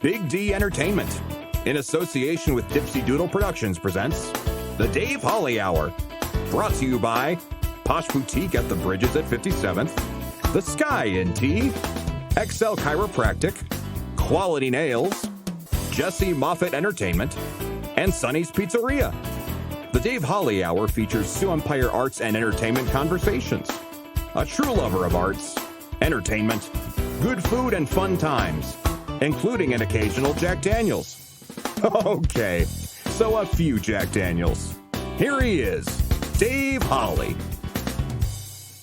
Big D Entertainment, in association with Dipsy Doodle Productions, presents The Dave Holly Hour. Brought to you by Posh Boutique at the Bridges at 57th, The Sky in Tea, XL Chiropractic, Quality Nails, Jesse Moffitt Entertainment, and Sonny's Pizzeria. The Dave Holly Hour features Sioux Empire Arts and Entertainment conversations. A true lover of arts, entertainment, good food, and fun times, including an occasional Jack Daniels. Okay, so a few Jack Daniels. Here he is, Dave Holly.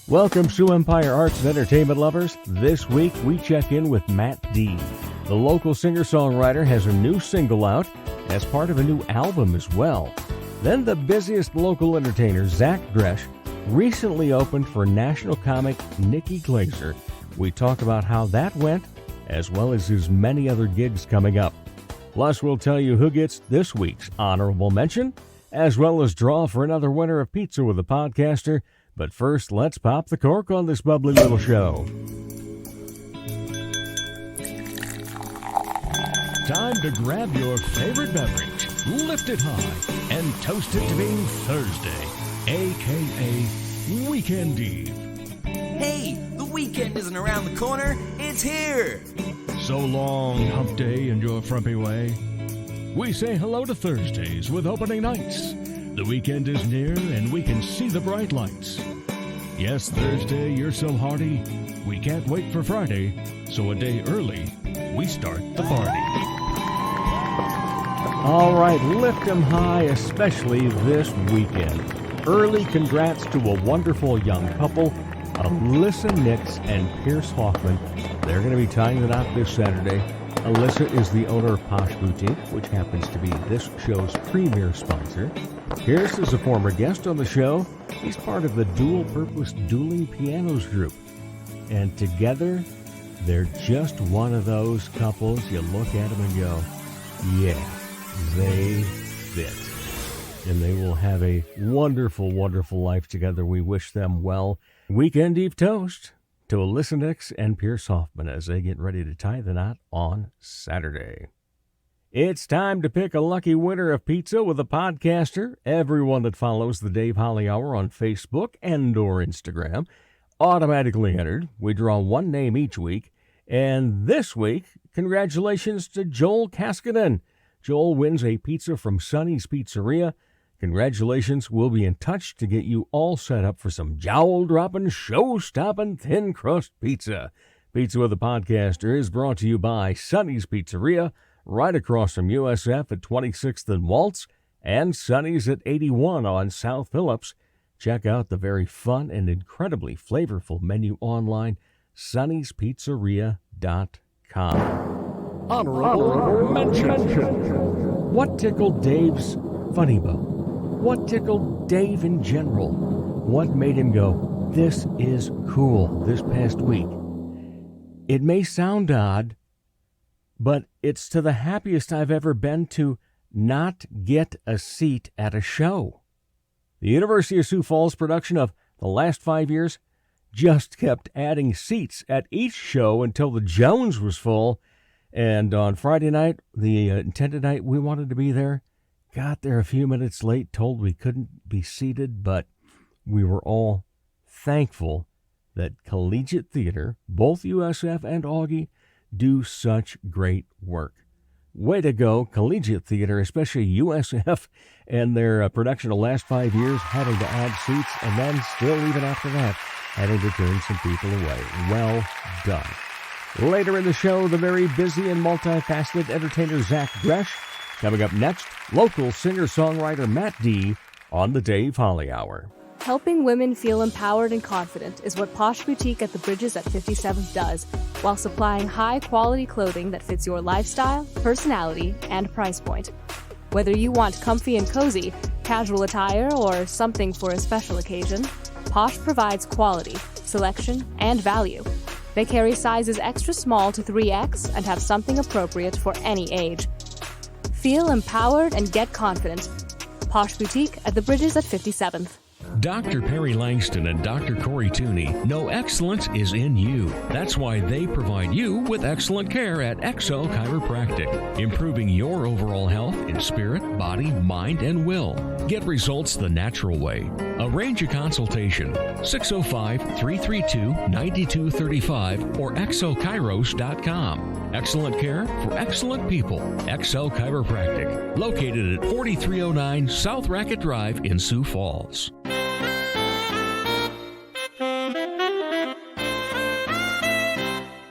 Welcome, Sioux Empire Arts and Entertainment lovers. This week, we check in with Matt D. The local singer-songwriter has a new single out as part of a new album as well. Then the busiest local entertainer, Zach Dresch, recently opened for national comic Nikki Glaser. We talk about how that went, as well as his many other gigs coming up. Plus, we'll tell you who gets this week's honorable mention, as well as draw for another winner of Pizza with a Podcaster. But first, let's pop the cork on this bubbly little show. Time to grab your favorite beverage, lift it high, and toast it to being Thursday, a.k.a. Weekend Eve. Hey, the weekend isn't around the corner, it's here! So long, hump day and your frumpy way. We say hello to Thursdays with opening nights. The weekend is near and we can see the bright lights. Yes, Thursday, you're so hearty, we can't wait for Friday, so a day early, we start the party. All right, lift 'em high, especially this weekend. Early congrats to a wonderful young couple, Alyssa Nix and Pierce Hoffman. They're going to be tying it out this Saturday. Alyssa is the owner of Posh Boutique, which happens to be this show's premier sponsor. Pierce is a former guest on the show. He's part of the dual-purpose Dueling Pianos group. And together, they're just one of those couples you look at them and go, yeah, they fit. And they will have a wonderful, wonderful life together. We wish them well. Weekend Eve toast to Alyssa Nix and Pierce Hoffman as they get ready to tie the knot on Saturday. It's time to pick a lucky winner of Pizza with a Podcaster. Everyone that follows the Dave Holly Hour on Facebook and or Instagram automatically entered. We draw one name each week. And this week, congratulations to Joel Kaskanen. Joel wins a pizza from Sonny's Pizzeria. Congratulations. We'll be in touch to get you all set up for some jowl-dropping, show-stopping, thin-crust pizza. Pizza with a Podcaster is brought to you by Sonny's Pizzeria, right across from USF at 26th and Waltz, and Sonny's at 81 on South Phillips. Check out the very fun and incredibly flavorful menu online, sonnyspizzeria.com. Honorable mention. What tickled Dave's funny bone? What tickled Dave in general? What made him go, this is cool, this past week? It may sound odd, but it's to the happiest I've ever been to not get a seat at a show. The University of Sioux Falls production of the last 5 years just kept adding seats at each show until the Jones was full. And on Friday night, the intended night we wanted to be there, got there a few minutes late, told we couldn't be seated, but we were all thankful that Collegiate Theater, both USF and Augie, do such great work. Way to go, Collegiate Theater, especially USF, and their production of the last 5 years, having to add seats, and then still, even after that, having to turn some people away. Well done. Later in the show, the very busy and multifaceted entertainer Zach Dresch. Coming up next, local singer-songwriter Matt D. on the Dave Holly Hour. Helping women feel empowered and confident is what Posh Boutique at the Bridges at 57th does, while supplying high-quality clothing that fits your lifestyle, personality, and price point. Whether you want comfy and cozy, casual attire, or something for a special occasion, Posh provides quality, selection, and value. They carry sizes extra small to 3X and have something appropriate for any age. Feel empowered and get confident. Posh Boutique at the Bridges at 57th. Dr. Perry Langston and Dr. Corey Tooney know excellence is in you. That's why they provide you with excellent care at XO Chiropractic, improving your overall health in spirit, body, mind, and will. Get results the natural way. Arrange a consultation, 605-332-9235 or exokairos.com. Excellent care for excellent people. XO Chiropractic, located at 4309 South Racket Drive in Sioux Falls.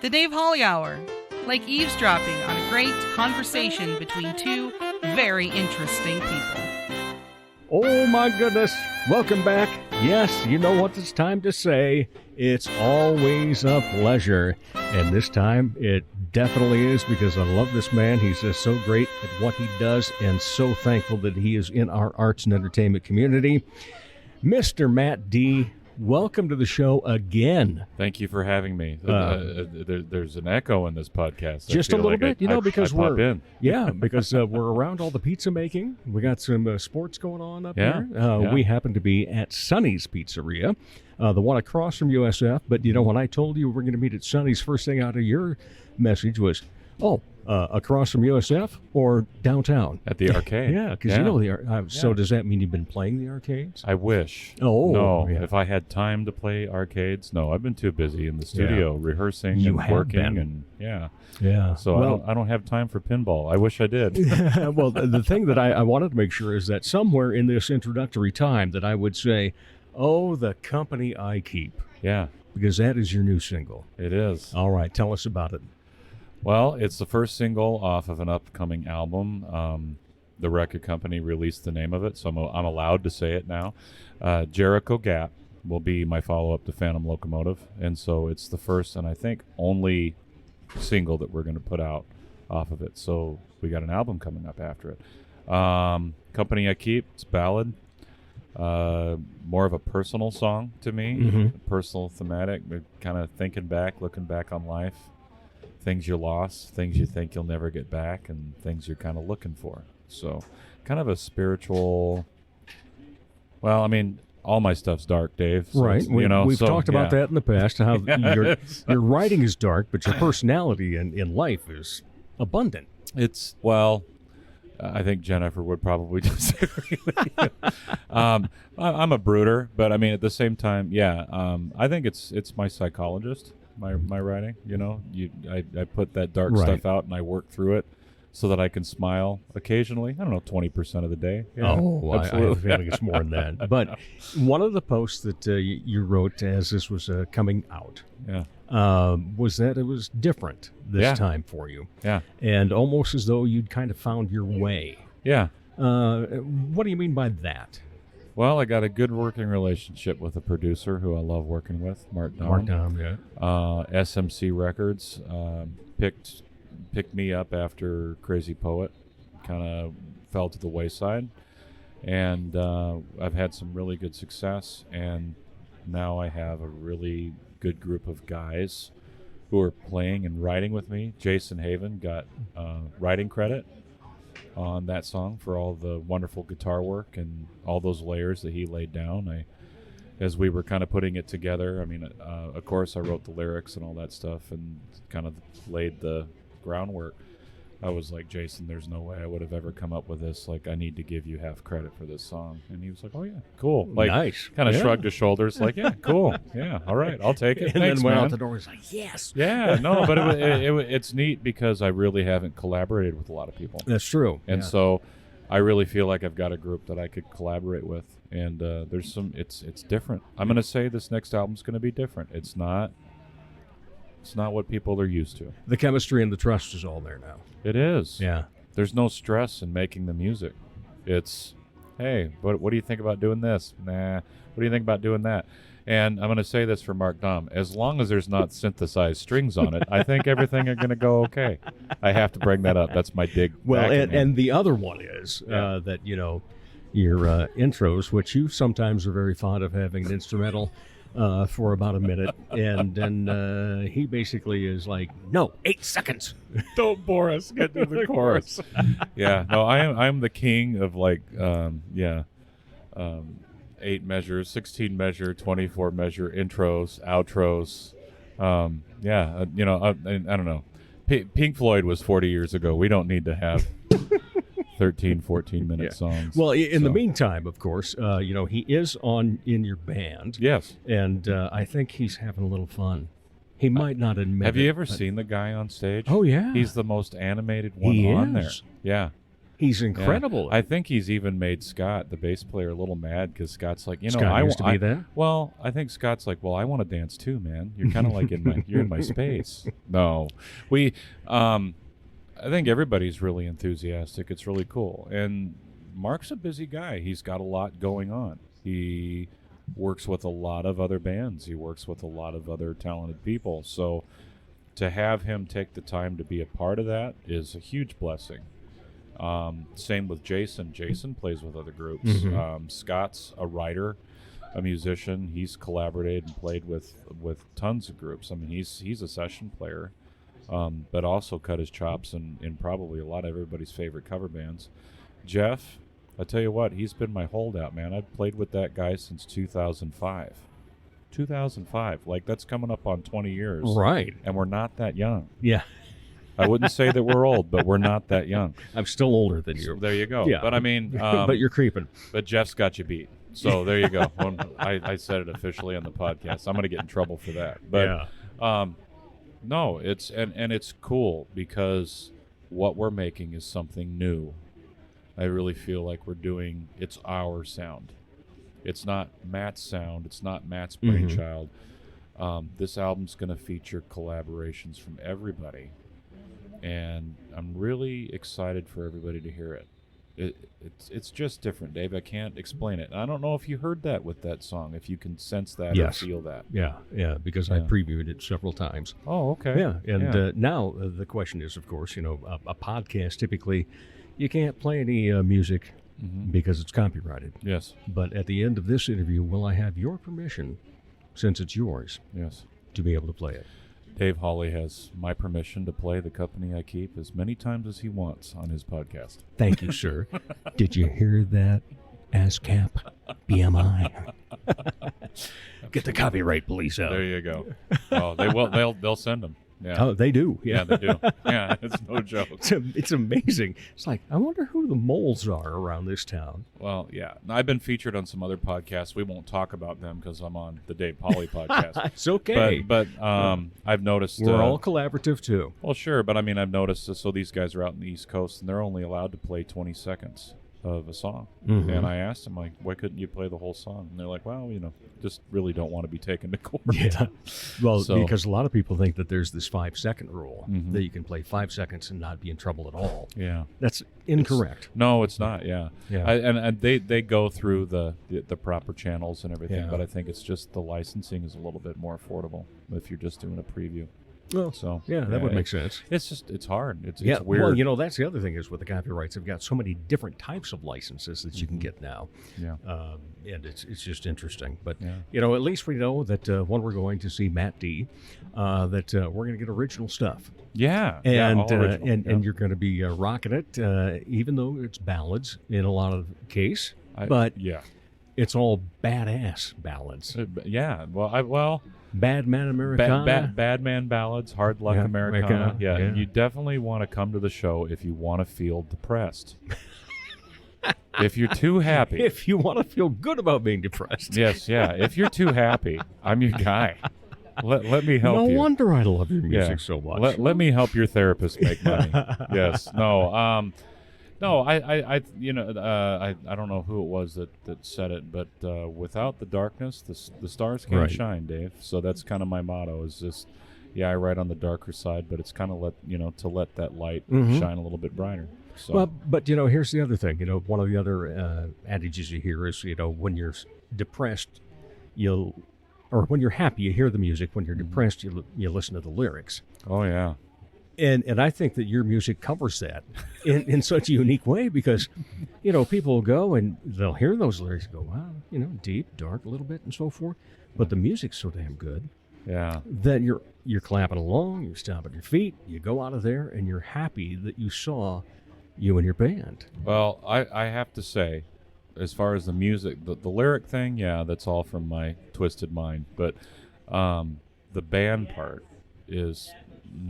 The Dave Holly Hour, like eavesdropping on a great conversation between two very interesting people. Oh my goodness. Welcome back. Yes, you know what it's time to say. It's always a pleasure. And this time it definitely is, because I love this man. He's just so great at what he does and so thankful that he is in our arts and entertainment community. Mr. Matt D., welcome to the show again. Thank you for having me. There's an echo in this podcast. Just a little bit, because pop in. because we're around all the pizza making. We got some sports going on up Yeah, here. We happen to be at Sonny's Pizzeria, the one across from USF. But, when I told you we're going to meet at Sonny's, first thing out of your message was, across from USF or downtown? At the arcade. Yeah, because so does that mean you've been playing the arcades? I wish. Oh. No, yeah. if I had time to play arcades, no. I've been too busy in the studio rehearsing You and have working. been. And Yeah. So I don't have time for pinball. I wish I did. Well, the thing that I wanted to make sure is that somewhere in this introductory time that I would say, oh, the company I keep. Yeah, Because that is your new single. it is. All right, tell us about it. Well, it's the first single off of an upcoming album. The record company released the name of it, so I'm allowed to say it now. Jericho Gap will be my follow-up to Phantom Locomotive, and so it's the first and I think only single that we're going to put out off of it. So we got an album coming up after it. Company I Keep, it's ballad. More of a personal song to me, personal thematic, but kind of thinking back, looking back on life. Things you lost, things you think you'll never get back, and things you're kind of looking for. So kind of a spiritual, well, I mean, all my stuff's dark, Dave. So Right. We've talked about that in the past, how your writing is dark, but your personality in life is abundant. It's, well, I think Jennifer would probably disagree with you. I'm a brooder, but I mean, at the same time, I think it's my psychologist. My writing, I put that dark stuff out and I work through it so that I can smile occasionally. I don't know, 20% of the I day. have a feeling it's more than that. But one of the posts that you wrote as this was coming out was that it was different this time for you. Yeah. And almost as though you'd kind of found your way. Yeah. What do you mean by that? Well, I got a good working relationship with a producer who I love working with, Mark Dom. Mark Dom, yeah. SMC Records picked me up after Crazy Poet kind of fell to the wayside. And I've had some really good success, and now I have a really good group of guys who are playing and writing with me. Jason Haven got writing credit on that song for all the wonderful guitar work and all those layers that he laid down. As we were kind of putting it together, I mean, of course I wrote the lyrics and all that stuff and kind of laid the groundwork. I was like, Jason, there's no way I would have ever come up with this. Like, I need to give you half credit for this song. And he was like, oh, yeah, cool. Like, nice. Kind of shrugged his shoulders like, yeah, cool. Yeah, all right, I'll take it. And Thanks, then went man. out the door and was like, yes. Yeah, no, but it's neat because I really haven't collaborated with a lot of people. That's true. And so I really feel like I've got a group that I could collaborate with. And there's some, it's different. I'm going to say this next album's going to be different. It's not what people are used to. The chemistry and the trust is all there now. It is. Yeah. There's no stress in making the music. It's, hey, what do you think about doing this? Nah. What do you think about doing that? And I'm going to say this for Mark Dom. As long as there's not synthesized strings on it, I think everything are going to go okay. I have to bring that up. That's my dig. Well, and the other one is that, your intros, which you sometimes are very fond of having an instrumental for about a minute, and then he basically is like, no, 8 seconds. Don't bore us. Get to the chorus. Yeah, no, I'm the king of 8 measures, 16 measure, 24 measure intros, outros. I don't know. Pink Floyd was 40 years ago. We don't need to have 13, 14-minute songs. Well, in the meantime, of course, he is in your band. Yes. And I think he's having a little fun. He might not admit it. Have you ever seen the guy on stage? Oh, yeah. He's the most animated one on there. Yeah. He's incredible. Yeah. I think he's even made Scott, the bass player, a little mad because Scott's like, Scott I used to be there? Well, I think Scott's like, well, I want to dance too, man. You're kind of like you're in my space. No, I think everybody's really enthusiastic. It's really cool. And Mark's a busy guy. He's got a lot going on. He works with a lot of other bands. He works with a lot of other talented people. So to have him take the time to be a part of that is a huge blessing. Same with Jason. Jason plays with other groups. Mm-hmm. Scott's a writer, a musician. He's collaborated and played with tons of groups. I mean, he's a session player, but also cut his chops in probably a lot of everybody's favorite cover bands. Jeff, I tell you what, he's been my holdout, man. I've played with that guy since 2005. 2005, like that's coming up on 20 years. Right. And we're not that young. Yeah. I wouldn't say that we're old, but we're not that young. I'm still older than you. So there you go. Yeah. But I mean, but you're creeping. But Jeff's got you beat. So there you go. I said it officially on the podcast. I'm going to get in trouble for that. But no, it's cool because what we're making is something new. I really feel like it's our sound. It's not Matt's sound. It's not Matt's brainchild. This album's going to feature collaborations from everybody. And I'm really excited for everybody to hear it. It's just different, Dave. I can't explain it. I don't know if you heard that with that song, if you can sense that or feel that. Yeah, because I previewed it several times. Oh, okay. Yeah, and now the question is, of course, a podcast, typically you can't play any music because it's copyrighted. Yes. But at the end of this interview, will I have your permission, since it's yours, to be able to play it? Dave Hawley has my permission to play The Company I Keep as many times as he wants on his podcast. Thank you, sir. Did you hear that? ASCAP, BMI. Get the copyright police out. There you go. Oh, they will. They'll send them. Yeah. Oh, they do. Yeah, they do. Yeah, it's no joke. It's amazing. It's like, I wonder who the moles are around this town. Well, yeah. I've been featured on some other podcasts. We won't talk about them because I'm on the Dave Hawley podcast. It's okay. But I've noticed... We're all collaborative, too. Well, sure. But, I mean, I've noticed... So these guys are out in the East Coast, and they're only allowed to play 20 seconds of a song. And I asked them, like, why couldn't you play the whole song? And they're like, well, just really don't want to be taken to court. Yeah. Well, because a lot of people think that there's this 5-second rule that you can play 5 seconds and not be in trouble at all. Yeah. That's incorrect. No, it's not. Yeah. Yeah. And they go through the proper channels and everything, Yeah. but I think it's just the licensing is a little bit more affordable if you're just doing a preview. Well, so that would make sense. It's hard. It's Well, weird. that's the other thing is with the copyrights, they've got so many different types of licenses that you can get now. Yeah. And it's just interesting. But, Yeah. at least we know that when we're going to see Matt D, that we're going to get original stuff. Yeah. And all original. and you're going to be rocking it, even though it's ballads in a lot of case. But it's all badass ballads. Yeah. Well, Bad Man Americana. Bad Man Ballads, Hard Luck Americana. Yeah, you definitely want to come to the show if you want to feel depressed. If you're too happy. If you want to feel good about being depressed. Yes, yeah. If you're too happy, I'm your guy. Let me help you. No wonder I love your music so much. Let me help your therapist make money. Yes. No. No, I don't know who it was that said it, but without the darkness, the stars can't shine, Dave. So that's kind of my motto. Is just, I write on the darker side, but it's kind of to let that light shine a little bit brighter. So. Well, but here's the other thing. One of the other adages you hear is, when you're depressed, or when you're happy, you hear the music. When you're depressed, you listen to the lyrics. Oh yeah. And I think that your music covers that in such a unique way because, people will go and they'll hear those lyrics and go, wow, deep, dark a little bit and so forth. But the music's so damn good that you're clapping along, you stop at your feet, you go out of there, and you're happy that you saw you and your band. Well, I have to say, as far as the music, the lyric thing, yeah, that's all from my twisted mind. But the band part is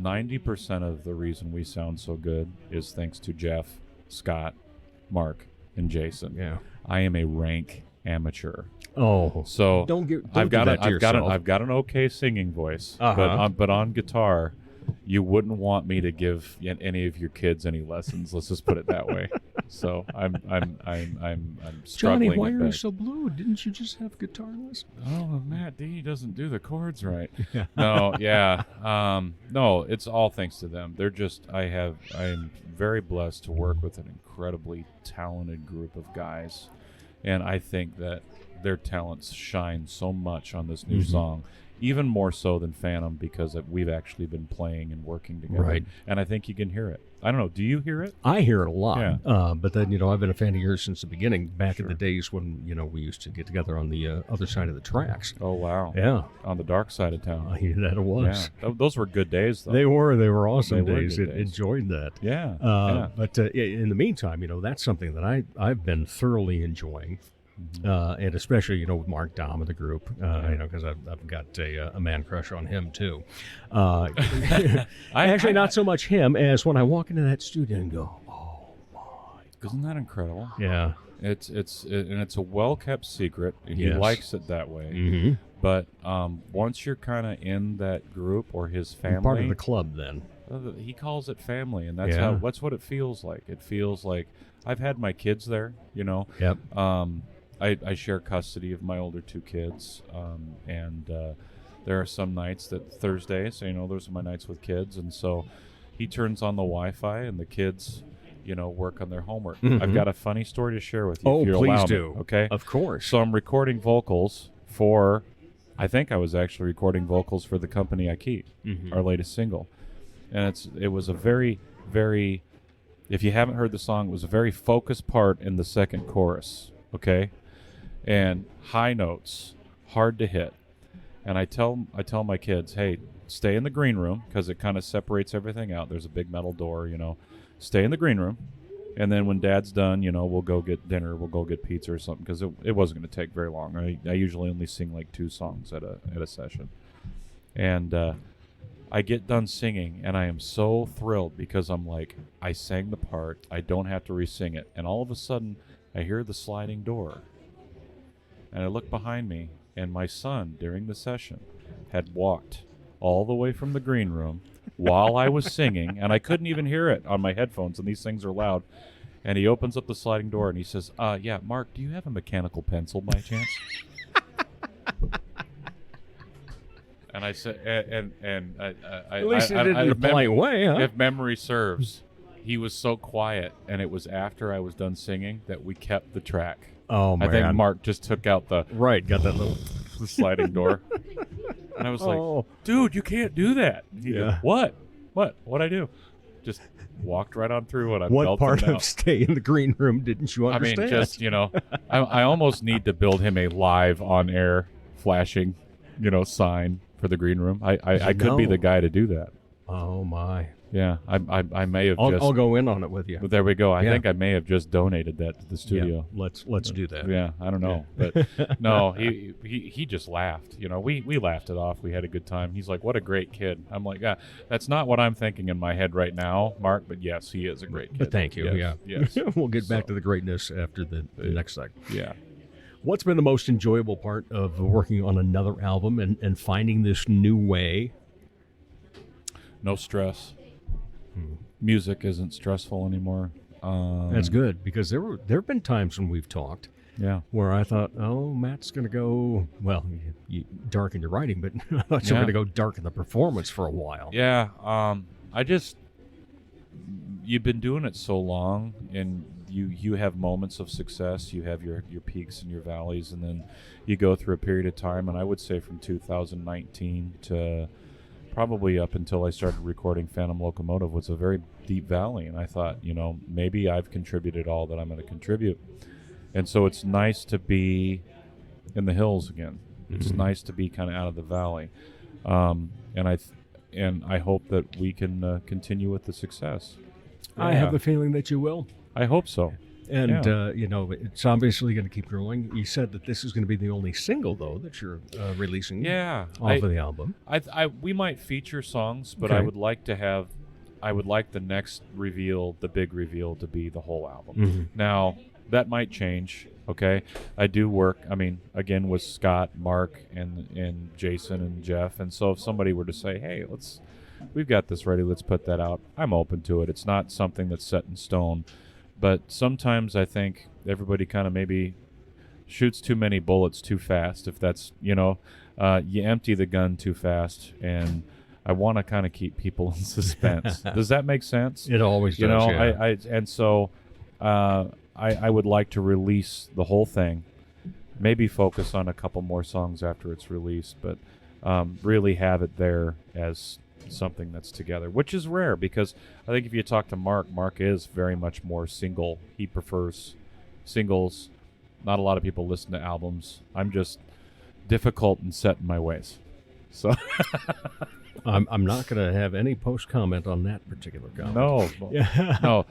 90% of the reason we sound so good is thanks to Jeff, Scott, Mark, and Jason. Yeah. I am a rank amateur. Oh, So I've got an okay singing voice, but on guitar, you wouldn't want me to give any of your kids any lessons. Let's just put it that way. So I'm struggling. Johnny, why at are you best. so blue? Didn't you just have guitar lessons? Oh, Matt D doesn't do the chords right. No, yeah, no, it's all thanks to them. They're just I'm very blessed to work with an incredibly talented group of guys, and I think that their talents shine so much on this new song. Even more so than Phantom, because we've actually been playing and working together. Right. And I think you can hear it. I don't know. Do you hear it? I hear it a lot. Yeah. But then, I've been a fan of yours since the beginning, back in the days when, we used to get together on the other side of the tracks. Oh, wow. Yeah. On the dark side of town. That it was. Yeah. Those were good days, though. They were awesome They were days. good days. Enjoyed that. Yeah. But in the meantime, that's something that I've been thoroughly enjoying. And especially, with Mark Dahm of the group, because I've got a man crush on him too. Actually, not so much him as when I walk into that studio and go, "Oh my!" Isn't that incredible? Yeah, It's a well kept secret. He Yes. likes it that way. mm-hmm. But once you're kind of in that group or his family, Part of the club then. He calls it family, and that's Yeah. that's what it feels like. It feels like I've had my kids there. Yep. I share custody of my older two kids, and there are some nights that Thursdays, those are my nights with kids, and so he turns on the Wi-Fi, and the kids, work on their homework. I've got a funny story to share with you. Oh, if you please allow do. Me, okay, Of course. So I'm recording vocals for. I think I was actually recording vocals for The Company I Keep, our latest single, and it was a very, very. If you haven't heard the song, it was a very focused part in the second chorus. Okay. And high notes, hard to hit. And I tell my kids, hey, stay in the green room, because it kind of separates everything out. There's a big metal door, Stay in the green room, and then when Dad's done, we'll go get dinner, we'll go get pizza or something, because it wasn't going to take very long. I usually only sing like 2 songs at a session. And I get done singing, and I am so thrilled, because I'm like, I sang the part, I don't have to re-sing it. And all of a sudden, I hear the sliding door. And I look behind me, and my son, during the session, had walked all the way from the green room while I was singing, and I couldn't even hear it on my headphones, and these things are loud. And he opens up the sliding door, and he says, yeah, Mark, do you have a mechanical pencil by chance? And I said, and I At least he did it in a polite way, huh? If memory serves, he was so quiet, and it was after I was done singing that we kept the track. Oh, man. I think Mark just took out the got that little the sliding door, and I was like, "Dude, you can't do that." He goes, What? What'd I do? Just walked right on through it. What part of stay in the green room didn't you understand? I mean, just I almost need to build him a live on air flashing, sign for the green room. I could be the guy to do that. Oh my. Yeah, I may have I'll go in on it with you. But there we go. I think I may have just donated that to the studio. Yeah, let's do that. Yeah, I don't know, but no, he just laughed. We laughed it off. We had a good time. He's like, "What a great kid." I'm like, "Yeah, that's not what I'm thinking in my head right now, Mark." But yes, he is a great kid. But thank you. Yes, yes. We'll get back to the greatness after the next segment. Yeah. What's been the most enjoyable part of working on another album and finding this new way? No stress. Music isn't stressful anymore. That's good, because there have been times when we've talked where I thought, oh, Matt's going to go, well, you darken your writing, but I thought you were going to go dark in the performance for a while. Yeah. You've been doing it so long, and you have moments of success. You have your peaks and your valleys, and then you go through a period of time, and I would say from 2019 to probably up until I started recording Phantom Locomotive was a very deep valley, and I thought, maybe I've contributed all that I'm going to contribute. And so it's nice to be in the hills again. It's nice to be kind of out of the valley. And I hope that we can continue with the success. I have the feeling that you will. I hope so. And, it's obviously going to keep growing. You said that this is going to be the only single, though, that you're releasing off of the album. We might feature songs, but Okay. I would like the next reveal, the big reveal, to be the whole album. Mhm. Now, that might change, okay? I do work, again, with Scott, Mark, and Jason and Jeff. And so if somebody were to say, hey, we've got this ready, let's put that out, I'm open to it. It's not something that's set in stone. But sometimes I think everybody kind of maybe shoots too many bullets too fast. If that's, you empty the gun too fast. And I want to kind of keep people in suspense. Does that make sense? It always does, I would like to release the whole thing, maybe focus on a couple more songs after it's released, but really have it there as something that's together, which is rare because I think if you talk to Mark is very much more single. He prefers singles. Not a lot of people listen to albums. I'm just difficult and set in my ways. So I'm not going to have any post comment on that particular comment. no, Yeah. no,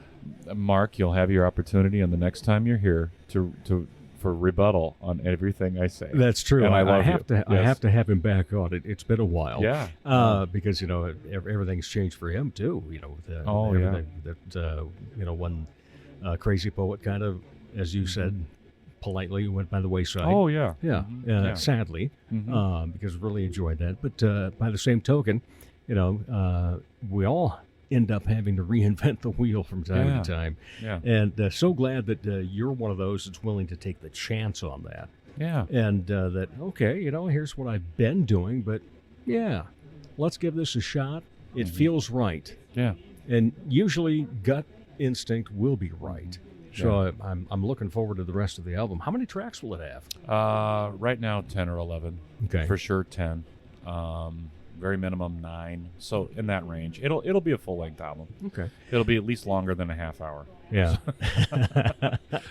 Mark, you'll have your opportunity, and the next time you're here for rebuttal on everything I say. That's true. And I love have you. to. I Yes. have to have him back on it. It's been a while. Yeah. Because everything's changed for him too. With everything that when Crazy Poet kind of, as you said, politely went by the wayside. Oh yeah. Yeah. Mhm. Yeah. Sadly, because really enjoyed that. But by the same token, we all end up having to reinvent the wheel from time to time. Yeah. And so glad that you're one of those that's willing to take the chance on that. Yeah. And that, okay, here's what I've been doing, but yeah, let's give this a shot. It feels right. Yeah. And usually gut instinct will be right. So I'm looking forward to the rest of the album. How many tracks will it have? Right now 10 or 11. Okay. For sure 10. Very minimum 9. So in that range. It'll be a full-length album. Okay. It'll be at least longer than a half hour. Yeah.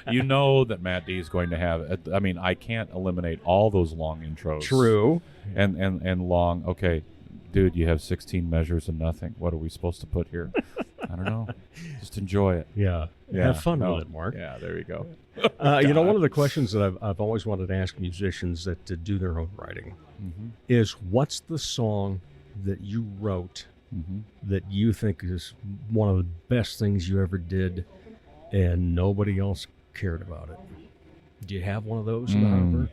You know that Matt D is going to have I can't eliminate all those long intros. True. And long. Okay, dude, you have 16 measures and nothing. What are we supposed to put here? I don't know. Just enjoy it. Yeah. Have fun with it, Mark. Yeah, there you go. One of the questions that I've always wanted to ask musicians that do their own writing is, what's the song that you wrote that you think is one of the best things you ever did and nobody else cared about it? Do you have one of those in the hopper?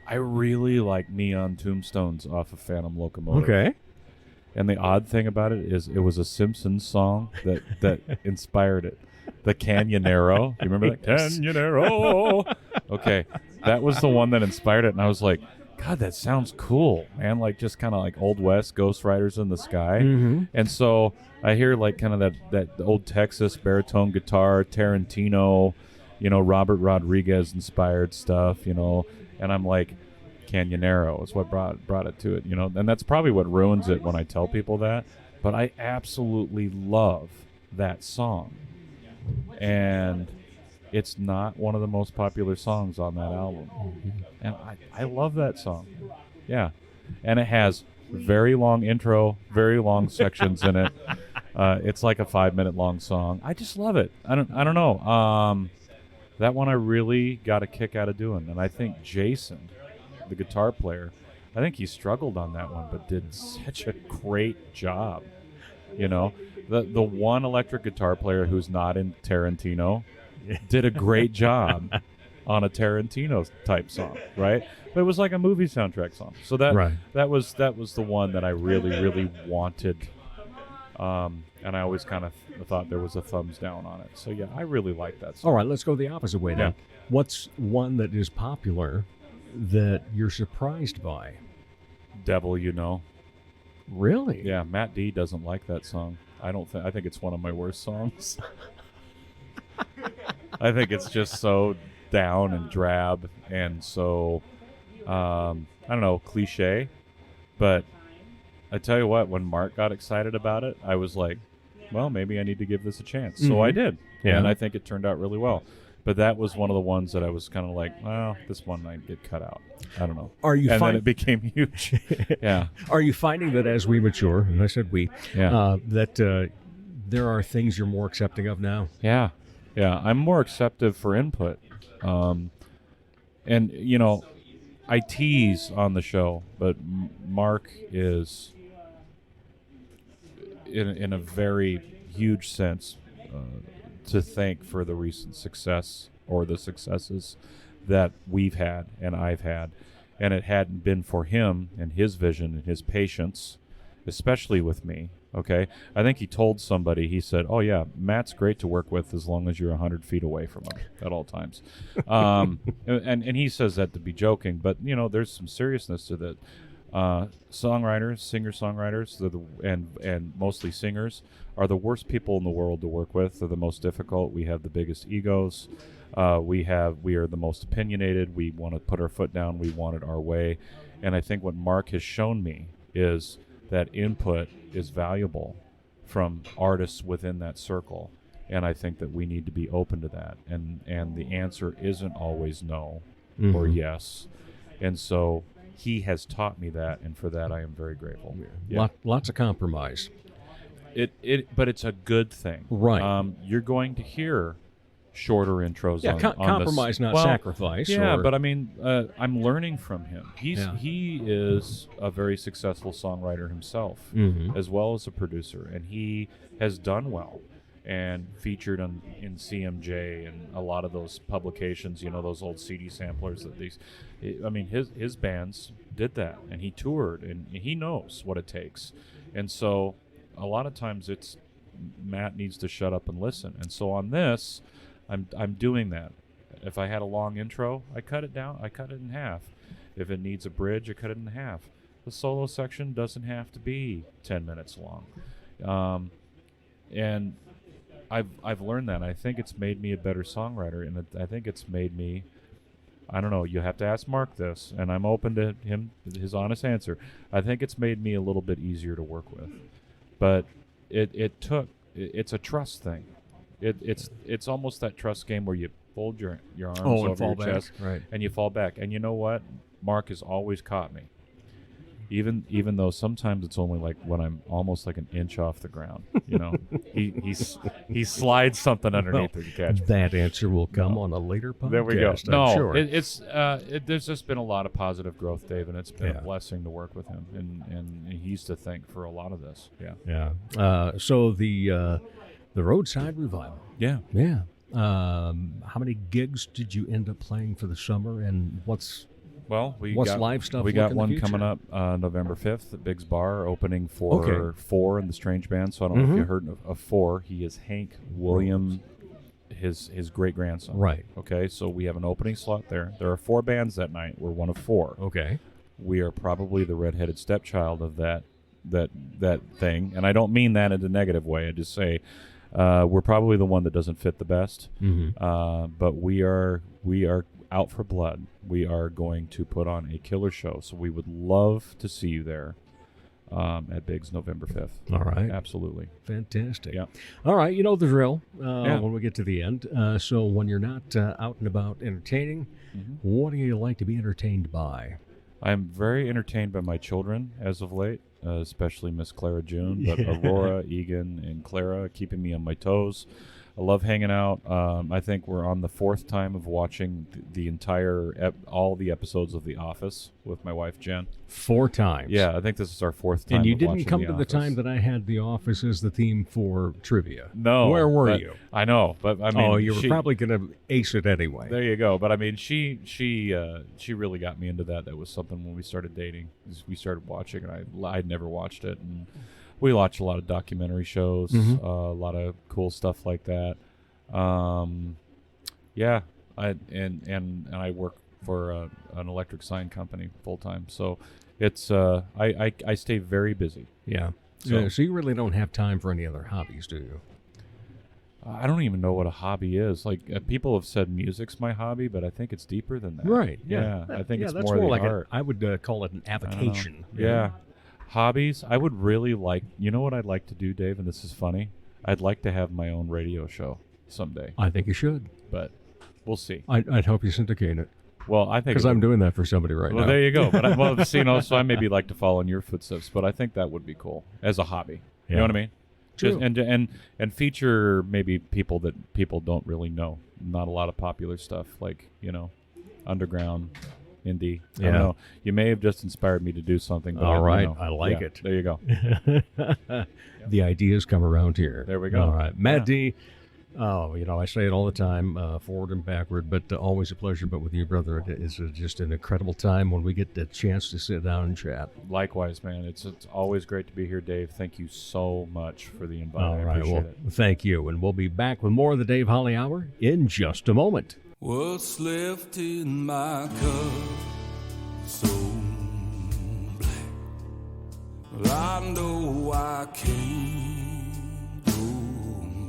I really like Neon Tombstones off of Phantom Locomotive. Okay. And the odd thing about it is it was a Simpsons song that inspired it. The Canyonero. You remember that? Yes. Canyonero. Okay. That was the one that inspired it. And I was like, God, that sounds cool, man. Like just kind of like Old West, Ghost Riders in the Sky. And so I hear like kind of that old Texas baritone guitar, Tarantino, Robert Rodriguez inspired stuff, and I'm like, Canyonero is what brought it to it, and that's probably what ruins it when I tell people that. But I absolutely love that song, and it's not one of the most popular songs on that album, and I love that song. Yeah, and it has very long intro, very long sections in it. It's like a 5-minute long song. I just love it. I don't know. That one I really got a kick out of doing, and I think Jason, the guitar player, I think he struggled on that one, but did such a great job. The one electric guitar player who's not in Tarantino did a great job on a Tarantino type song, right? But it was like a movie soundtrack song. So that was the one that I really, really wanted. And I always kind of thought there was a thumbs down on it. So yeah, I really like that song. All right, let's go the opposite way then. Yeah. What's one that is popular that you're surprised by? Devil, Really? Yeah, Matt D doesn't like that song. I think it's one of my worst songs. I think it's just so down and drab and so I don't know, cliche. But I tell you what, when Mark got excited about it, I was like, well, maybe I need to give this a chance. So I did. Yeah. And I think it turned out really well. But that was one of the ones that I was kind of like, well, this one might get cut out. I don't know. Then it became huge. Yeah. Are you finding that as we mature, and I said we, Yeah. that there are things you're more accepting of now? Yeah. Yeah, I'm more receptive for input. And, you know, I tease on the show, but Mark is, in a very huge sense, to thank for the recent success or the successes that we've had and I've had. And it hadn't been for him and his vision and his patience, especially with me. Okay, I think he told somebody, he said, "Oh yeah, Matt's great to work with as long as you're 100 feet away from him at all times." And he says that to be joking, but you know, there's some seriousness to that. Songwriters, singer-songwriters, and mostly singers, are the worst people in the world to work with. They're the most difficult. We have the biggest egos. We are the most opinionated. We want to put our foot down. We want it our way. And I think what Mark has shown me is that input is valuable from artists within that circle. And I think that we need to be open to that. And the answer isn't always no or yes. And so he has taught me that, and for that I am very grateful. Yeah. Lots of compromise. But it's a good thing. Right. You're going to hear shorter intros on compromise, this. not sacrifice. Yeah, but I mean, I'm learning from him. He is a very successful songwriter himself, as well as a producer, and he has done well and featured in CMJ and a lot of those publications. You know, those old CD samplers that these. I mean, his bands did that, and he toured, and he knows what it takes, and so a lot of times it's Matt needs to shut up and listen, and so on this. I'm doing that. If I had a long intro, I cut it down. I cut it in half. If it needs a bridge, I cut it in half. The solo section doesn't have to be 10 minutes long. And I've learned that. I think it's made me a better songwriter, and I think it's made me. I don't know. You have to ask Mark this, and I'm open to his honest answer. I think it's made me a little bit easier to work with, but it's a trust thing. It's almost that trust game where you fold your arms over your chest, right, and you fall back. And you know what? Mark has always caught me. Even though sometimes it's only like when I'm almost like an inch off the ground. You know, he slides something underneath to catch me. That answer will come on a later podcast. There we go. I'm sure. There's just been a lot of positive growth, Dave, and it's been a blessing to work with him. And he's to thank for a lot of this. Yeah. So the Roadside Revival. Yeah. How many gigs did you end up playing for the summer, and what's live stuff? We got one coming up November 5th at Biggs Bar, opening for Four and the Strange Band. So I don't know if you heard of Four. He is Hank William, his great grandson. Right. Okay. So we have an opening slot there. There are 4 bands that night. We're one of 4. Okay. We are probably the redheaded stepchild of that thing, and I don't mean that in a negative way. I just say we're probably the one that doesn't fit the best. But we are out for blood. We are going to put on a killer show, so we would love to see you there at Biggs November 5th. All right. Absolutely. Fantastic. Yeah. All right, you know the drill when we get to the end. So when you're not out and about entertaining, what do you like to be entertained by? I'm very entertained by my children as of late, especially Miss Clara June, but Aurora, Egan, and Clara keeping me on my toes. I love hanging out. I think we're on the 4th time of watching the entire all the episodes of The Office with my wife Jen. 4 times. Yeah, I think this is our 4th time. And you of didn't watching come The to the Office. time that I had The Office as the theme for trivia. No. Where were you? I know, but I mean, oh, you were probably going to ace it anyway. There you go. But I mean, she really got me into that. That was something when we started dating. We started watching, and I'd never watched it, and we watched a lot of documentary shows, a lot of cool stuff like that. I work for an electric sign company full time, so it's I stay very busy. Yeah. So you really don't have time for any other hobbies, do you? I don't even know what a hobby is. Like people have said, music's my hobby, but I think it's deeper than that. Right. Yeah. I think it's that's more the like art. I would call it an avocation. Yeah. Hobbies. I would really like. You know what I'd like to do, Dave? And this is funny. I'd like to have my own radio show someday. I think you should, but we'll see. I'd hope you syndicate it. Well, I think because I'm doing that for somebody right now. Well, there you go. But so I maybe like to follow in your footsteps. But I think that would be cool as a hobby. You know what I mean? true. And feature maybe people that people don't really know. Not a lot of popular stuff like, underground, indie. I don't know. You may have just inspired me to do something. But All right. I like it. There you go. The ideas come around here. There we go. All right. Matt D. Oh, I say it all the time, forward and backward, but always a pleasure. But with you, brother, it is just an incredible time when we get the chance to sit down and chat. Likewise, man. It's always great to be here, Dave. Thank you so much for the invite. All I right. appreciate it. Thank you. And we'll be back with more of the Dave Holly Hour in just a moment. What's left in my cup so black? Well, I know I can't go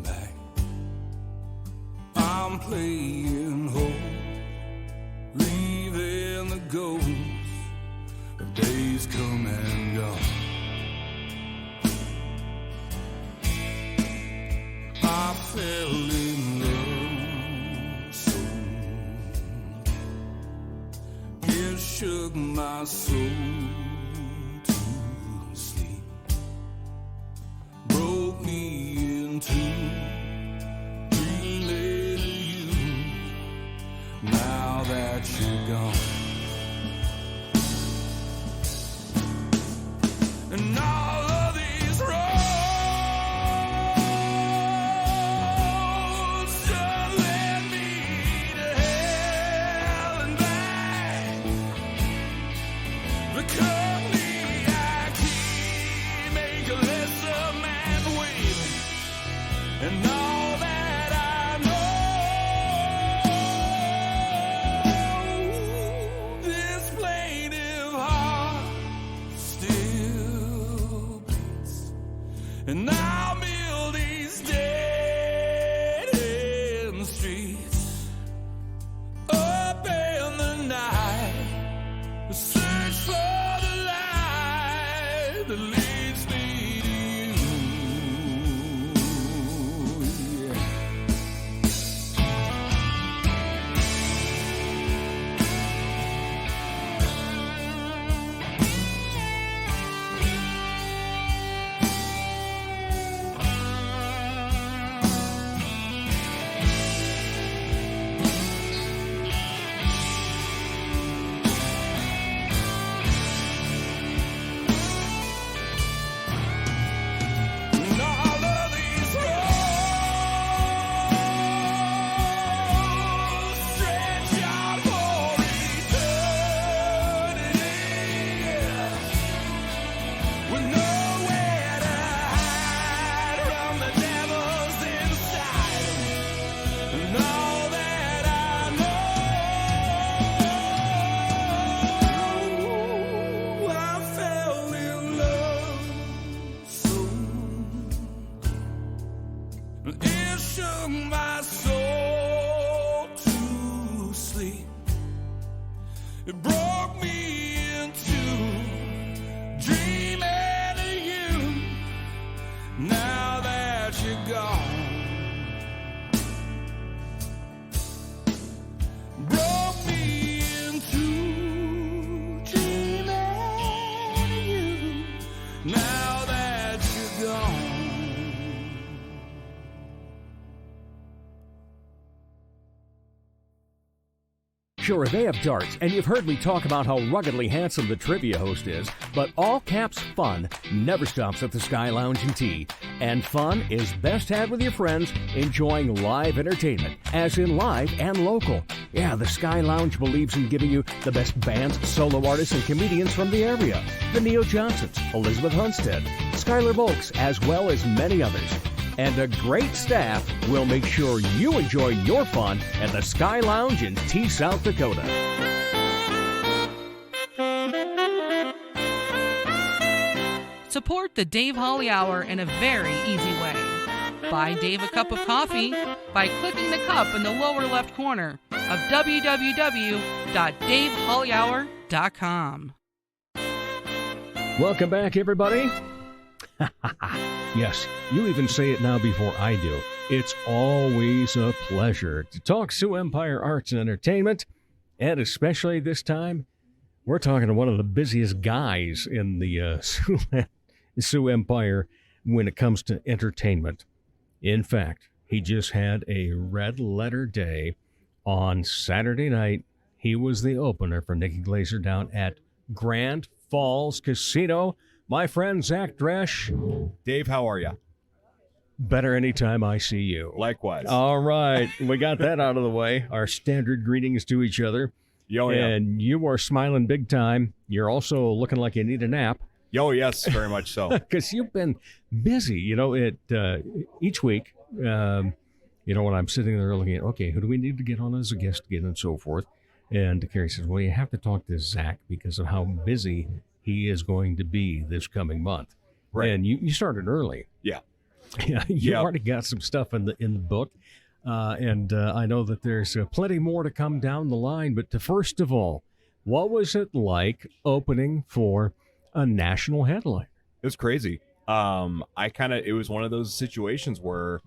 back. I'm playing home, leaving the ghosts of days come and gone. I fell in love so it shook my soul to sleep, broke me into dreaming of you. Now that you're gone, and all of these roads just led me to hell and back. The company I keep make a lesser man wait, and all that I know, this plaintive heart still beats, and I'll build these dead end streets up in the night, search for the light that leads me to you. Yeah. And all of these roads stretch out for eternity, with nowhere to hide from the devils inside, and all that I know, I fell in love so it shook my soul to sleep. It broke me into dreaming of you. Now that you're gone, broke me into dreaming of you. Now that you're gone. Sure, they have darts, and you've heard me talk about how ruggedly handsome the trivia host is, but all caps fun never stops at the Sky Lounge and Tea. And fun is best had with your friends enjoying live entertainment, as in live and local. Yeah, the Sky Lounge believes in giving you the best bands, solo artists, and comedians from the area. The Neo Johnsons, Elizabeth Hunstead, Skylar Volks, as well as many others. And a great staff will make sure you enjoy your fun at the Sky Lounge in Tea, South Dakota. Support the Dave Holly Hour in a very easy way. Buy Dave a cup of coffee by clicking the cup in the lower left corner of www.davehollyhour.com. Welcome back, everybody. Yes, you even say it now before I do. It's always a pleasure to talk Sioux Empire Arts and Entertainment, and especially this time, we're talking to one of the busiest guys in the Sioux Empire. when it comes to entertainment. In fact, he just had a red letter day on Saturday night. He was the opener for Nikki Glaser down at Grand Falls Casino. My friend Zach Dresch. Dave, how are you? Better anytime I see you. Likewise. All right. We got that out of the way. Our standard greetings to each other. Yo, yeah. And you are smiling big time. You're also looking like you need a nap. Yo, yes, very much so. Because you've been busy. Each week, when I'm sitting there looking at, okay, who do we need to get on as a guest again and so forth. And Carrie says, well, you have to talk to Zach because of how busy he is going to be this coming month. Right. And you started early. Yeah. Yeah, you already got some stuff in the book. And I know that there's plenty more to come down the line. But first of all, what was it like opening for a national headliner? It was crazy. It was one of those situations where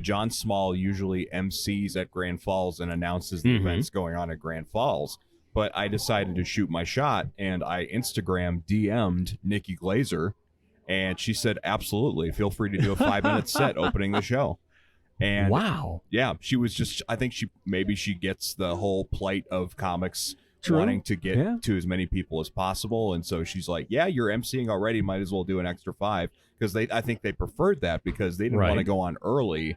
John Small usually MCs at Grand Falls and announces the events going on at Grand Falls. But I decided to shoot my shot, and I Instagram DM'd Nikki Glaser, and she said, absolutely, feel free to do a 5-minute set opening the show. And wow. Yeah, she was just, I think she gets the whole plight of comics True. wanting to get to as many people as possible. And so she's like, yeah, you're emceeing already, might as well do an extra 5. Because I think they preferred that because they didn't want to go on early.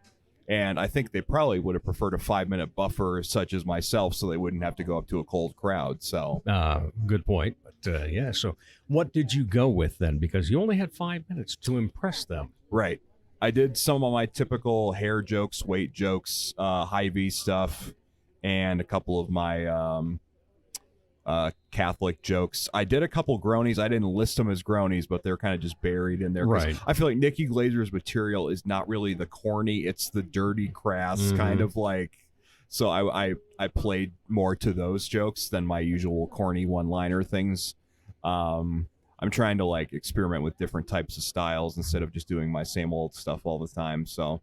And I think they probably would have preferred a 5-minute buffer such as myself so they wouldn't have to go up to a cold crowd. So good point. But so what did you go with then? Because you only had 5 minutes to impress them. Right. I did some of my typical hair jokes, weight jokes, high V stuff, and a couple of my Catholic jokes. I did a couple groanies. I didn't list them as groanies, but they're kind of just buried in there. Right. I feel like Nikki Glaser's material is not really the corny, it's the dirty, crass kind of like. So I played more to those jokes than my usual corny one-liner things. I'm trying to like experiment with different types of styles instead of just doing my same old stuff all the time. So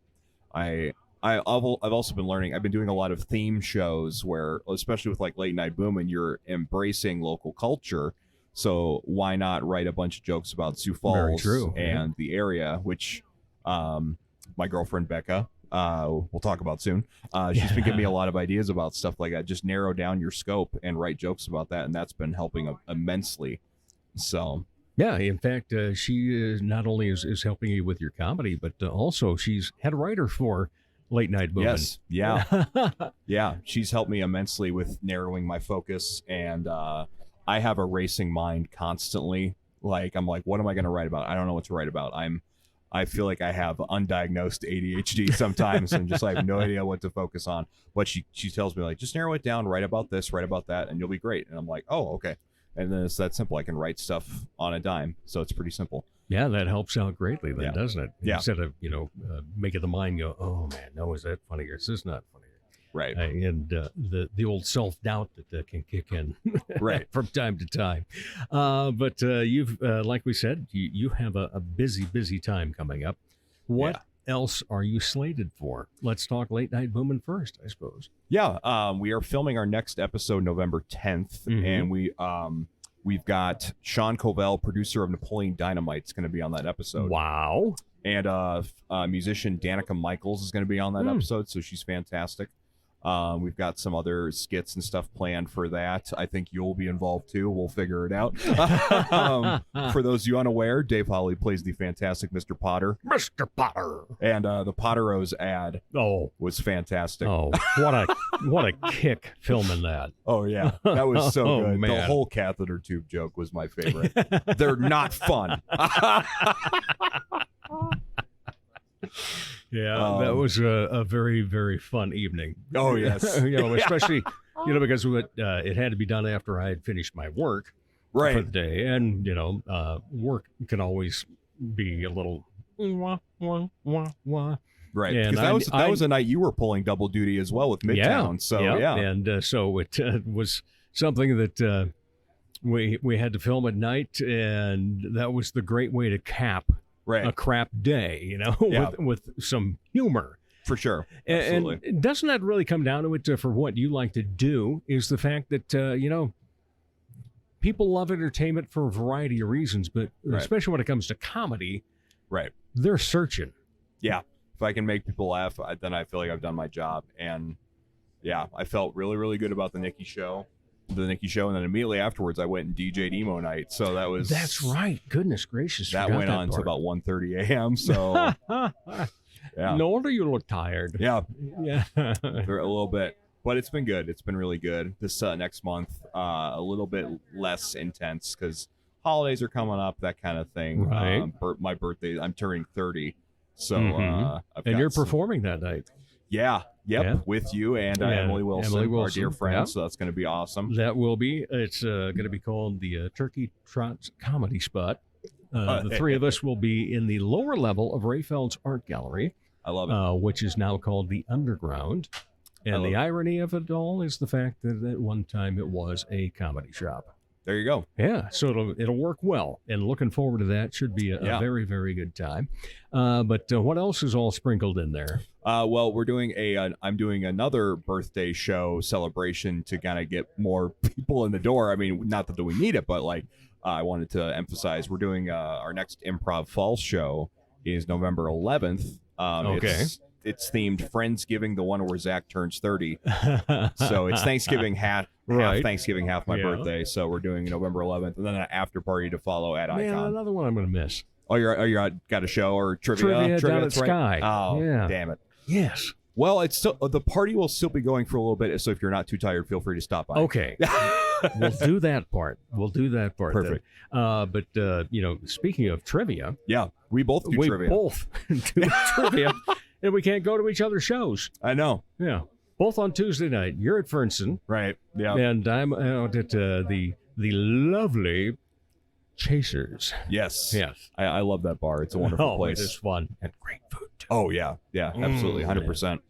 I've also been learning. I've been doing a lot of theme shows where, especially with like Late Night Boom, and you're embracing local culture. So why not write a bunch of jokes about Sioux Falls and the area, which my girlfriend Becca, we'll talk about soon. She's been giving me a lot of ideas about stuff like that. Just narrow down your scope and write jokes about that, and that's been helping immensely. So yeah, in fact, she not only is helping you with your comedy, but also she's head writer for Late Night Boom. Yes, yeah. Yeah, she's helped me immensely with narrowing my focus, and I have a racing mind constantly. Like, I'm like, what am I going to write about? I don't know what to write about. I feel like I have undiagnosed ADHD sometimes and just I have no idea what to focus on. But she tells me, like, just narrow it down, write about this, write about that, and you'll be great. And I'm like, oh, okay. And then it's that simple. I can write stuff on a dime, so it's pretty simple. Yeah, that helps out greatly then, doesn't it? Yeah. Instead of, making the mind go, oh, man, no, is that funny or is this not funny? Right. And the old self-doubt that can kick in right from time to time. But you've, like we said, you have a busy time coming up. What else are you slated for? Let's talk Late Night Booming first, I suppose. Yeah, we are filming our next episode November 10th, and we've got Sean Covell, producer of Napoleon Dynamite, is going to be on that episode. Wow. And musician Danica Michaels is going to be on that episode, so she's fantastic. We've got some other skits and stuff planned for that. I think you'll be involved too. We'll figure it out. For those of you unaware, Dave Holly plays the fantastic Mr. Potter. Mr. Potter. And the Potteros ad was fantastic. Oh, what a kick filming that. Oh, yeah. That was so good. Man. The whole catheter tube joke was my favorite. They're not fun. Yeah, that was a very, very fun evening. Oh, yes. Especially, because it had to be done after I had finished my work for the day. And, work can always be a little wah, wah, wah, wah. Right, because that was a night you were pulling double duty as well with Midtown. And so it was something that we had to film at night, and that was the great way to cap a crap day, with some humor. For sure. Absolutely. And doesn't that really come down to it for what you like to do is the fact that, people love entertainment for a variety of reasons, but especially when it comes to comedy, they're searching. Yeah. If I can make people laugh, then I feel like I've done my job. And yeah, I felt really, really good about the Nikki show. And then immediately afterwards, I went and DJ'd emo night. So That's right. Goodness gracious. That went on to about 1:30 a.m. So yeah. No wonder you look tired. Yeah. Yeah. A little bit. But it's been good. It's been really good. This next month, a little bit less intense because holidays are coming up, that kind of thing. Right. My birthday, I'm turning 30. So and you're performing that night. Yeah. Yep. With you and Emily Wilson, our dear friend. Yeah. So that's going to be awesome. That will be. It's going to be called the Turkey Trot Comedy Spot. The three of us will be in the lower level of Ray Feld's Art Gallery. I love it. Which is now called the Underground. And the irony of it all is the fact that at one time it was a comedy shop. There you go. Yeah, so it'll work well, and looking forward to that. Should be a very, very good time. But what else is all sprinkled in there? Well, we're doing I'm doing another birthday show celebration to kind of get more people in the door. I mean, not that we need it, but like I wanted to emphasize we're doing our next Improv Falls show is November 11th. Okay. It's themed Friendsgiving, the one where Zach turns 30. So it's Thanksgiving half Thanksgiving, half my birthday. So we're doing November 11th, and then an after party to follow at Man, Icon. another one I'm going to miss. Oh, you're got a show or trivia down at that's right? Sky. Oh, yeah. Damn it. Yes. Well, it's still the party will still be going for a little bit. So if you're not too tired, feel free to stop by. Okay. We'll do that part. Perfect. But speaking of trivia, yeah, we both do trivia. We both do trivia, and we can't go to each other's shows. I know. Yeah, both on Tuesday night. You're at Fernson, right? Yeah, and I'm out at the lovely Chasers. Yes. I love that bar. It's a wonderful place. It is fun and great food too. Oh yeah, absolutely, 100%.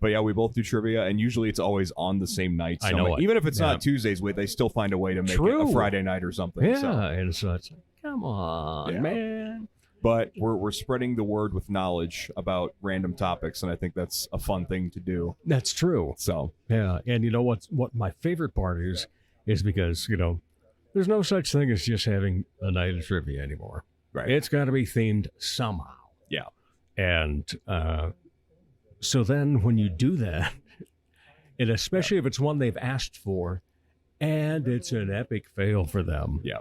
But yeah, we both do trivia, and usually it's always on the same night. So I know even if it's not Tuesdays, they still find a way to make it a Friday night or something. Yeah, so. And so it's like, come on, man. But we're spreading the word with knowledge about random topics, and I think that's a fun thing to do. That's true. So yeah, and you know what my favorite part is because there's no such thing as just having a night of trivia anymore. Right. It's got to be themed somehow. Yeah. And so then when you do that, and especially if it's one they've asked for, and it's an epic fail for them. Yeah.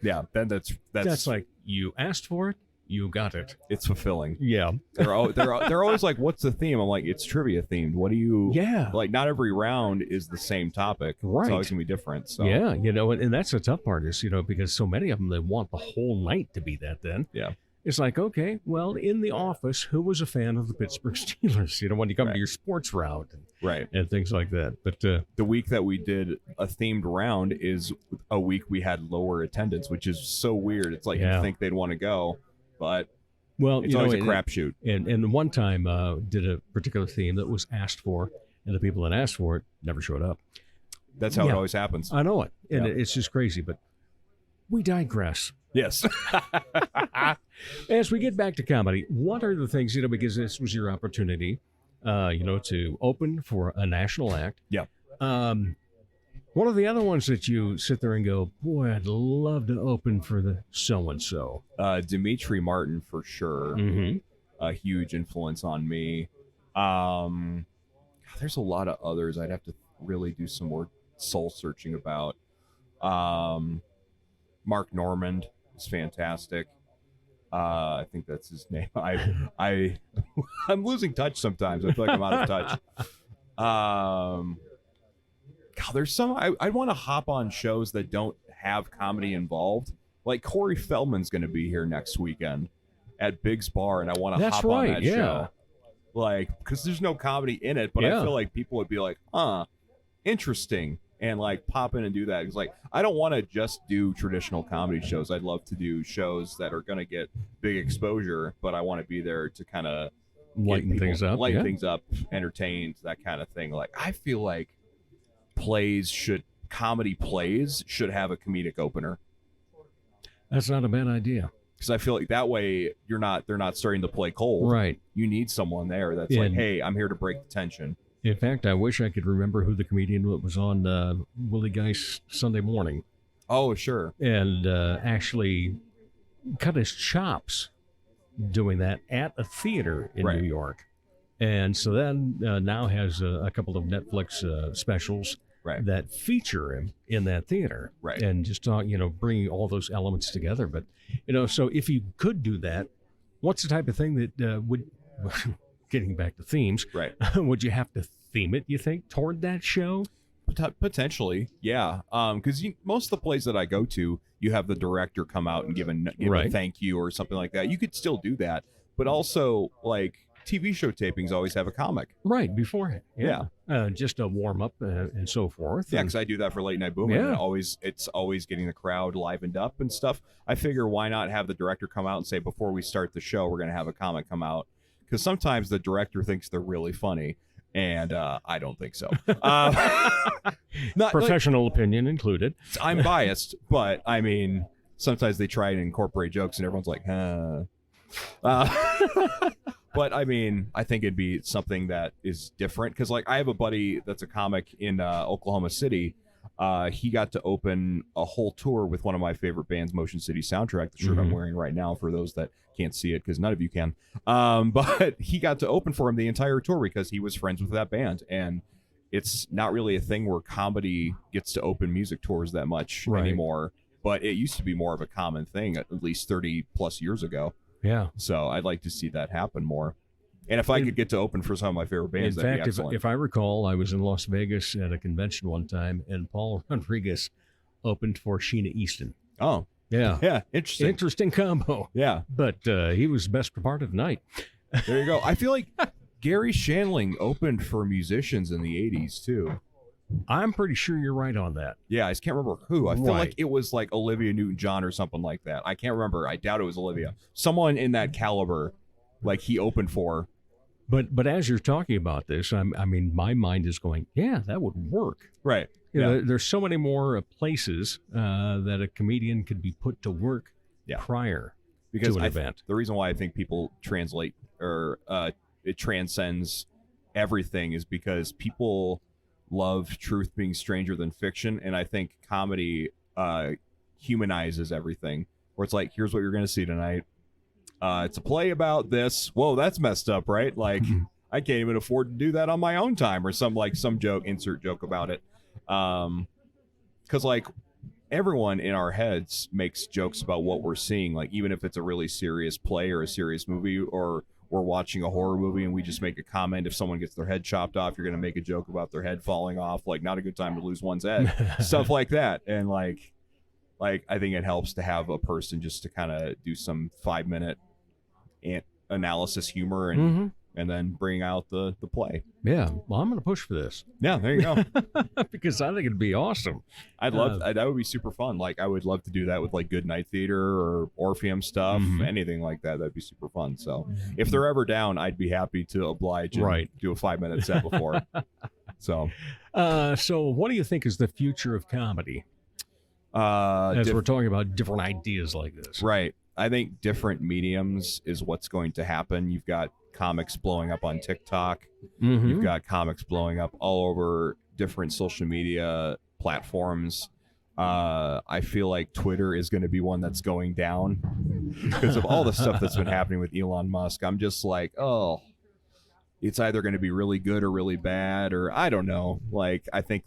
Yeah. Then that's like, you asked for it, you got it. It's fulfilling. Yeah. They're always like, what's the theme? I'm like, it's trivia themed. What do you? Yeah. Like, not every round is the same topic. Right. It's always gonna be different. So yeah, and that's the tough part is because so many of them they want the whole night to be that. Then yeah. It's like, okay, well, in the office, who was a fan of the Pittsburgh Steelers? When you come to your sports route, and things like that. But the week that we did a themed round is a week we had lower attendance, which is so weird. It's like you think they'd want to go, but it's always a crapshoot. And one time did a particular theme that was asked for, and the people that asked for it never showed up. That's how it always happens. I know it, and it's just crazy. But we digress. Yes. As we get back to comedy, what are the things, because this was your opportunity, to open for a national act. Yeah. What are the other ones that you sit there and go, boy, I'd love to open for the so-and-so? Dimitri Martin, for sure. Mm-hmm. A huge influence on me. There's a lot of others I'd have to really do some more soul searching about. Mark Normand is fantastic. I think that's his name. I'm losing touch sometimes. I feel like I'm out of touch. God, there's some I want to hop on shows that don't have comedy involved. Like Corey Feldman's going to be here next weekend at Big's Bar, and I want to hop on that show. Like, because there's no comedy in it, but I feel like people would be like, interesting. And like pop in and do that. It's like, I don't want to just do traditional comedy shows. I'd love to do shows that are going to get big exposure, but I want to be there to kind of lighten things up, entertain, that kind of thing. Like, I feel like comedy plays should have a comedic opener. That's not a bad idea. Because I feel like that way they're not starting to play cold. Right. You need someone there that's like, hey, I'm here to break the tension. In fact, I wish I could remember who the comedian was on Willie Geist Sunday Morning. Oh, sure. And actually cut his chops doing that at a theater in Right. New York. And so then now has a couple of Netflix specials Right. that feature him in that theater. Right. And just, bringing all those elements together. But, so if you could do that, what's the type of thing that would, getting back to themes, Right. would you have to theme it, you think, toward that show? Potentially, yeah. Because most of the plays that I go to, you have the director come out and give a Right. thank you or something like that. You could still do that, but also like TV show tapings always have a comic. Right, beforehand. Yeah. Just a warm up and so forth. Yeah, And- because I do that for Late Night Boom. Yeah. And it's always getting the crowd livened up and stuff. I figure why not have the director come out and say, before we start the show, we're going to have a comic come out. Because sometimes the director thinks they're really funny, and I don't think so. Not Professional opinion included. I'm biased, but I mean, sometimes they try and incorporate jokes, and everyone's like, huh. But I mean, I think it'd be something that is different because, like, I have a buddy that's a comic in Oklahoma City. He got to open a whole tour with one of my favorite bands, Motion City Soundtrack, the shirt I'm wearing right now for those that can't see it because none of you can. But he got to open for him the entire tour because he was friends with that band. And it's not really a thing where comedy gets to open music tours that much Right. anymore. But it used to be more of a common thing at least 30 plus years ago. Yeah. So I'd like to see that happen more. And if I could get to open for some of my favorite bands, In that'd fact, be excellent. if I recall, I was in Las Vegas at a convention one time, and Paul Rodriguez opened for Sheena Easton. Oh, Yeah. yeah, interesting. Interesting combo. Yeah, But he was best part of the night. there you go. I feel like Gary Shandling opened for musicians in the 80s, too. I'm pretty sure you're right on that. Yeah, I just can't remember who. I feel Right. like it was like Olivia Newton-John or something like that. I can't remember. I doubt it was Olivia. Someone in that caliber, like he opened for. But as you're talking about this, I mean, my mind is going, yeah, that would work. Right. You know, Yeah. there's so many more places that a comedian could be put to work Yeah. prior Because to an event. the reason why I think people translate or it transcends everything is because people love truth being stranger than fiction, and I think comedy humanizes everything. Where it's like, here's what you're going to see tonight. It's a play about this. Whoa, that's messed up, right? Like, I can't even afford to do that on my own time, or some joke, insert joke about it. Because like everyone in our heads makes jokes about what we're seeing, like even if it's a really serious play or a serious movie, or we're watching a horror movie and we just make a comment. If someone gets their head chopped off, you're going to make a joke about their head falling off. Like, not a good time to lose one's head. Stuff like that. And like I think it helps to have a person just to kind of do some 5-minute analysis humor and then bring out the play. Yeah, well, I'm going to push for this Yeah, there you go. because I think it'd be awesome. I'd love that would be super fun. Like, I would love to do that with like Good Night Theater or Orpheum stuff, anything like that. That'd be super fun. So if they're ever down, I'd be happy to oblige and do a 5-minute set before. So what do you think is the future of comedy? As we're talking about different ideas like this. Right. I think different mediums is what's going to happen. You've got comics blowing up on TikTok. You've got comics blowing up all over different social media platforms. I feel like Twitter is going to be one that's going down because of all the stuff that's been happening with Elon Musk. I'm just like, oh, it's either going to be really good or really bad, or I don't know. Like, I think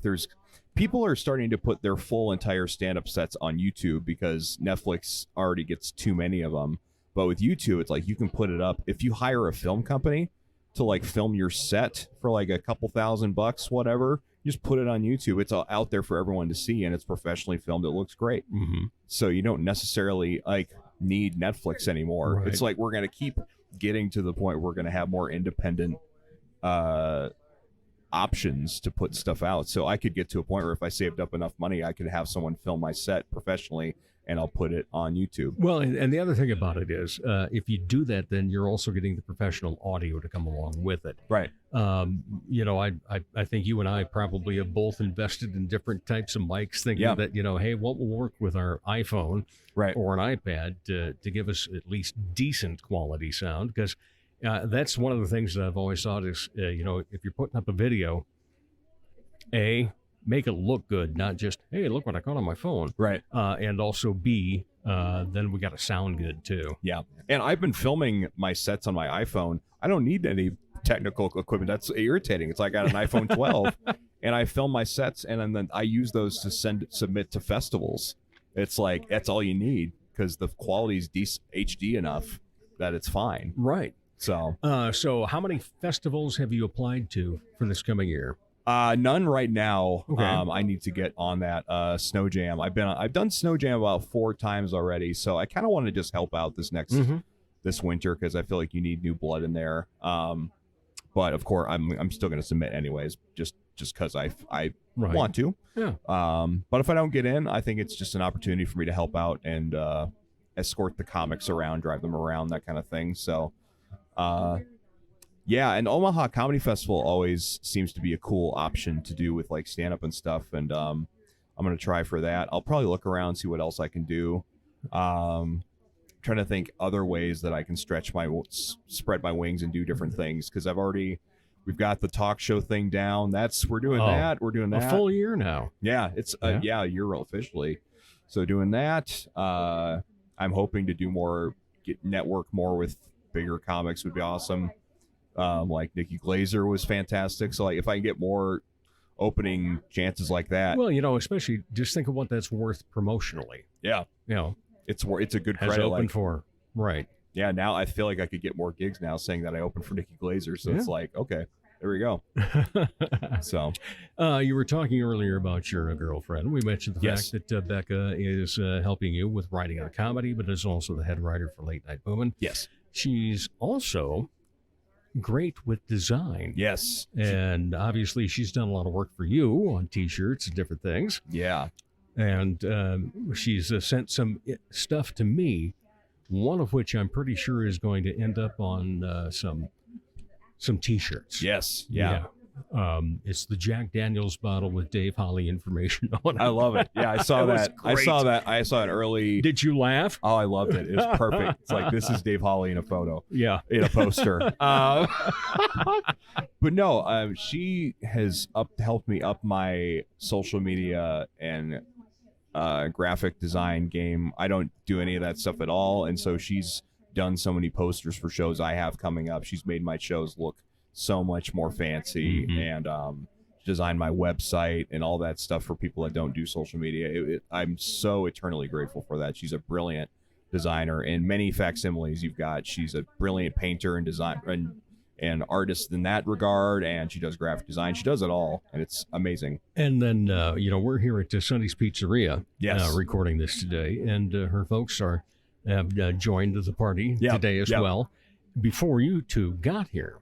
people are starting to put their full entire stand-up sets on YouTube because Netflix already gets too many of them. But with YouTube, it's like you can put it up. If you hire a film company to like film your set for like a couple $1,000, whatever, you just put it on YouTube. It's all out there for everyone to see, and it's professionally filmed. It looks great. So you don't necessarily like need Netflix anymore. Right. It's like we're going to keep getting to the point where we're going to have more independent options to put stuff out. So I could get to a point where if I saved up enough money, I could have someone film my set professionally and I'll put it on YouTube. Well, and the other thing about it is, if you do that, then you're also getting the professional audio to come along with it. Right. You know, I think you and I probably have both invested in different types of mics, thinking that, you know, hey, what will work with our iPhone or an iPad to give us at least decent quality sound? Because that's one of the things that I've always thought is, you know, if you're putting up a video, make it look good, not just, hey, look what I got on my phone. Right. And also B, then we got to sound good too. Yeah. And I've been filming my sets on my iPhone. I don't need any technical equipment. That's irritating. It's like I got an iPhone 12 and I film my sets and then I use those to submit to festivals. It's like, that's all you need because the quality is HD enough that it's fine. Right. So, so how many festivals have you applied to for this coming year? none right now. Okay. I need to get on that Snow Jam. I've done Snow Jam about 4 times already, so I kind of want to just help out this next this winter because I feel like you need new blood in there. But of course, I'm still going to submit anyways, just because I want to. Yeah. But if I don't get in, I think it's just an opportunity for me to help out and escort the comics around, drive them around, that kind of thing. So. Yeah, and Omaha Comedy Festival always seems to be a cool option to do with like stand up and stuff, and I'm gonna try for that. I'll probably look around, see what else I can do. Trying to think other ways that I can spread my wings and do different things because we've got the talk show thing down. We're doing that. We're doing that a full year now. Yeah, it's a year officially. So doing that, I'm hoping to do more, network more with bigger comics would be awesome. Like Nikki Glaser was fantastic. So like if I can get more opening chances like that. Well, especially just think of what that's worth promotionally. Yeah. It's a good has credit. Opened for. Right. Yeah. Now I feel like I could get more gigs now saying that I opened for Nikki Glaser. So it's like, okay, there we go. So you were talking earlier about your girlfriend. We mentioned the fact that Becca is helping you with writing a comedy, but is also the head writer for Late Night Movement. Yes. She's also great with design. Yes. And obviously she's done a lot of work for you on T-shirts and different things. Yeah. And she's sent some stuff to me, one of which I'm pretty sure is going to end up on some T-shirts. Yes. Yeah. It's the Jack Daniels bottle with Dave Holly information on it. I love it. Yeah, I saw that. I saw it early. Did you laugh? Oh, I loved it. It was perfect. It's like, this is Dave Holly in a photo. Yeah. In a poster. But no, she has helped me up my social media and graphic design game. I don't do any of that stuff at all. And so she's done so many posters for shows I have coming up. She's made my shows look so much more fancy and designed my website and all that stuff for people that don't do social media. I'm so eternally grateful for that. She's a brilliant designer in many facsimiles you've got. She's a brilliant painter and design and artist in that regard, and she does graphic design. She does it all, and it's amazing. And then we're here at Sunny's Pizzeria recording this today, and her folks have joined the party today as well before you two got here.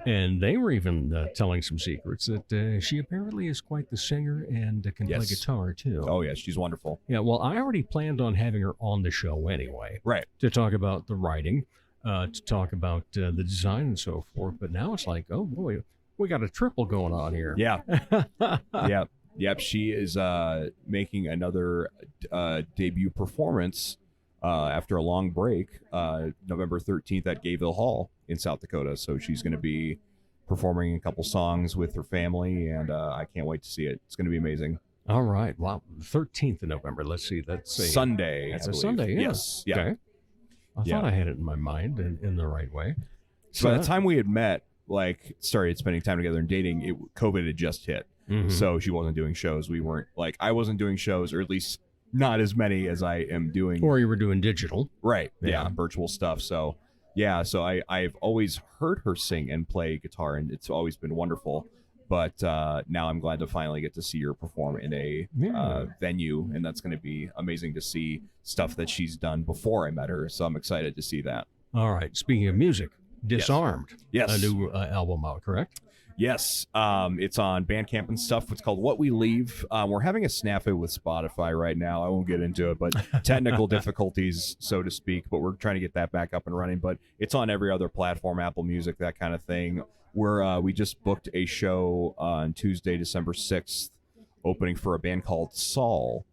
And they were even telling some secrets that she apparently is quite the singer and can play guitar, too. Oh, yes. She's wonderful. Yeah, well, I already planned on having her on the show anyway. Right. To talk about the writing, to talk about the design and so forth. But now it's like, oh, boy, we got a triple going on here. Yeah. Yep. She is making another debut performance after a long break, November 13th at Gayville Hall in South Dakota. So she's going to be performing a couple songs with her family, and I can't wait to see it. It's going to be amazing. All right. Wow. 13th of November. Let's see. That's Sunday. That's a Sunday. Yeah. Yes. Yeah. Okay. I thought I had it in my mind in the right way. So by the time we had met, started spending time together and dating, COVID had just hit. So she wasn't doing shows. We weren't I wasn't doing shows, or at least not as many as I am doing. Or you were doing digital. Right. Yeah. Virtual stuff. So I've always heard her sing and play guitar, and it's always been wonderful. But now I'm glad to finally get to see her perform in a venue, and that's going to be amazing to see stuff that she's done before I met her. So I'm excited to see that. All right. Speaking of music, Disarmed. Yes. A new album out, correct? Yes, it's on Bandcamp and stuff. It's called What We Leave. We're having a snafu with Spotify right now. I won't get into it, but technical difficulties, so to speak. But we're trying to get that back up and running. But it's on every other platform, Apple Music, that kind of thing. We just booked a show on Tuesday, December 6th, opening for a band called Saul.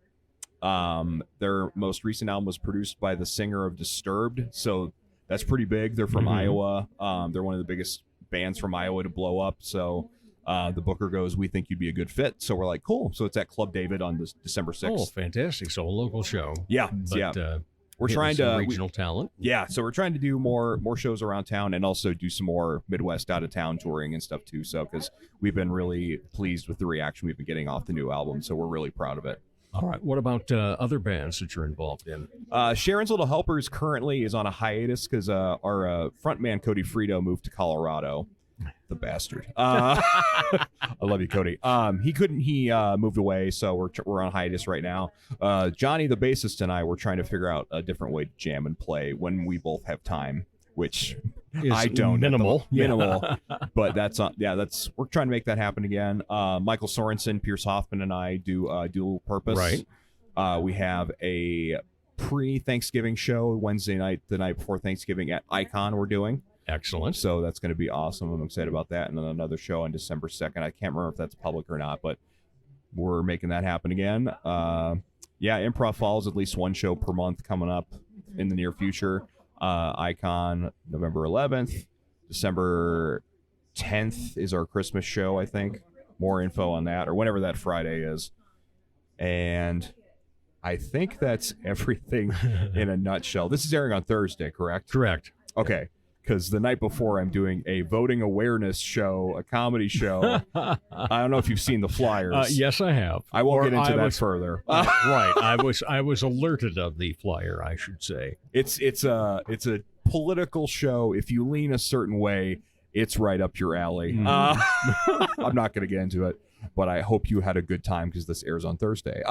Their most recent album was produced by the singer of Disturbed, so that's pretty big. They're from Iowa. They're one of the biggest bands from Iowa to blow up, so The booker goes, we think you'd be a good fit. So we're like, cool. So it's at Club David on this December 6th. Oh, fantastic. So a local show. Yeah. But, we're trying some to regional talent. Yeah, so we're trying to do more shows around town and also do some more Midwest out of town touring and stuff too. So because we've been really pleased with the reaction we've been getting off the new album, so we're really proud of it. All right. What about other bands that you're involved in? Sharon's Little Helpers currently is on a hiatus because our frontman Cody Frito moved to Colorado. The bastard. I love you, Cody. He moved away, so we're on hiatus right now. Johnny, the bassist, and I, we're trying to figure out a different way to jam and play when we both have time, which I don't. Minimal. Minimal. But we're trying to make that happen again. Michael Sorensen, Pierce Hoffman, and I do Dual Purpose. Right. We have a pre-Thanksgiving show Wednesday night, the night before Thanksgiving at Icon we're doing. Excellent. So that's going to be awesome. I'm excited about that. And then another show on December 2nd. I can't remember if that's public or not, but we're making that happen again. Improv Falls, at least one show per month coming up in the near future. Icon, November 11th. December 10th is our Christmas show, I think. More info on that, or whenever that Friday is. And I think that's everything in a nutshell. This is airing on Thursday, correct? Correct. Okay. Because the night before I'm doing a voting awareness show, a comedy show. I don't know if you've seen the flyers. Yes, I have. I won't get into that further. Right. I was alerted of the flyer, I should say. It's a political show. If you lean a certain way, it's right up your alley. I'm not going to get into it, but I hope you had a good time because this airs on Thursday.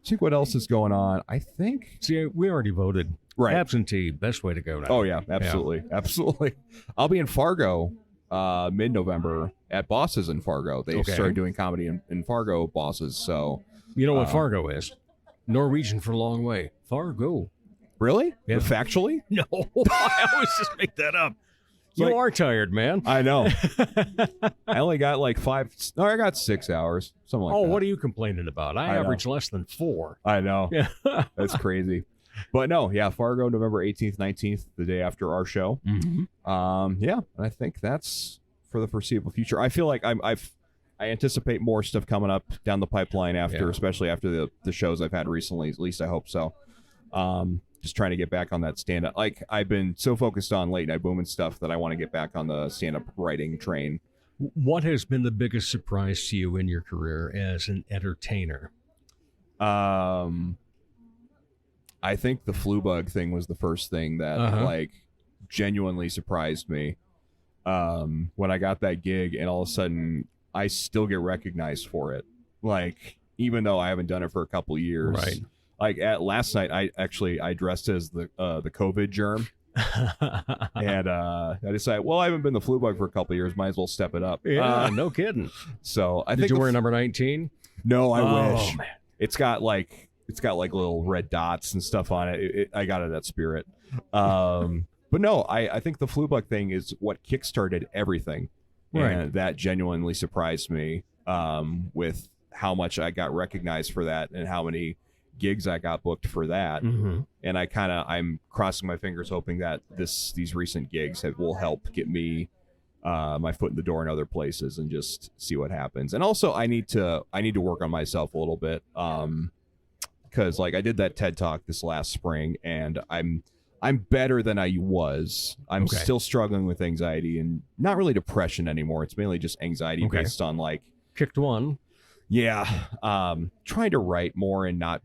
See what else is going on. I think. See, we already voted. Right. Absentee, best way to go now. Oh, yeah, absolutely. Yeah. Absolutely. I'll be in Fargo mid-November at Bosses in Fargo. They started doing comedy in Fargo, Bosses. So you know what Fargo is? Norwegian for long way. Fargo. Really? Yeah. Factually? No. I always just make that up. You are tired, man. I know. I only got like 5. No, I got 6 hours. Something like that. Oh, what are you complaining about? I average less than 4. I know. Yeah. That's crazy. But no, yeah, Fargo, November 18th, 19th, the day after our show. Mm-hmm. I think that's for the foreseeable future. I feel like I anticipate more stuff coming up down the pipeline after, especially after the shows I've had recently. At least I hope so. Just trying to get back on that stand-up. Like, I've been so focused on late night boom and stuff that I want to get back on the stand-up writing train. What has been the biggest surprise to you in your career as an entertainer? I think the flu bug thing was the first thing that like genuinely surprised me. When I got that gig and all of a sudden I still get recognized for it. Like, even though I haven't done it for a couple years. Right. Like last night, I dressed as the COVID germ. And I decided, well, I haven't been the flu bug for a couple years. Might as well step it up. Yeah, no kidding. So I Did think you wear number 19? No, I wish. Man. It's got like little red dots and stuff on it. I got it at Spirit. But no, I think the flu bug thing is what kickstarted everything. Right. And that genuinely surprised me with how much I got recognized for that and how many gigs I got booked for that. Mm-hmm. And I'm crossing my fingers hoping that these recent gigs will help get me my foot in the door in other places and just see what happens. And also I need to work on myself a little bit. Because like I did that TED Talk this last spring and I'm better than I was. I'm still struggling with anxiety and not really depression anymore. It's mainly just anxiety based on like kicked one. Yeah. Trying to write more and not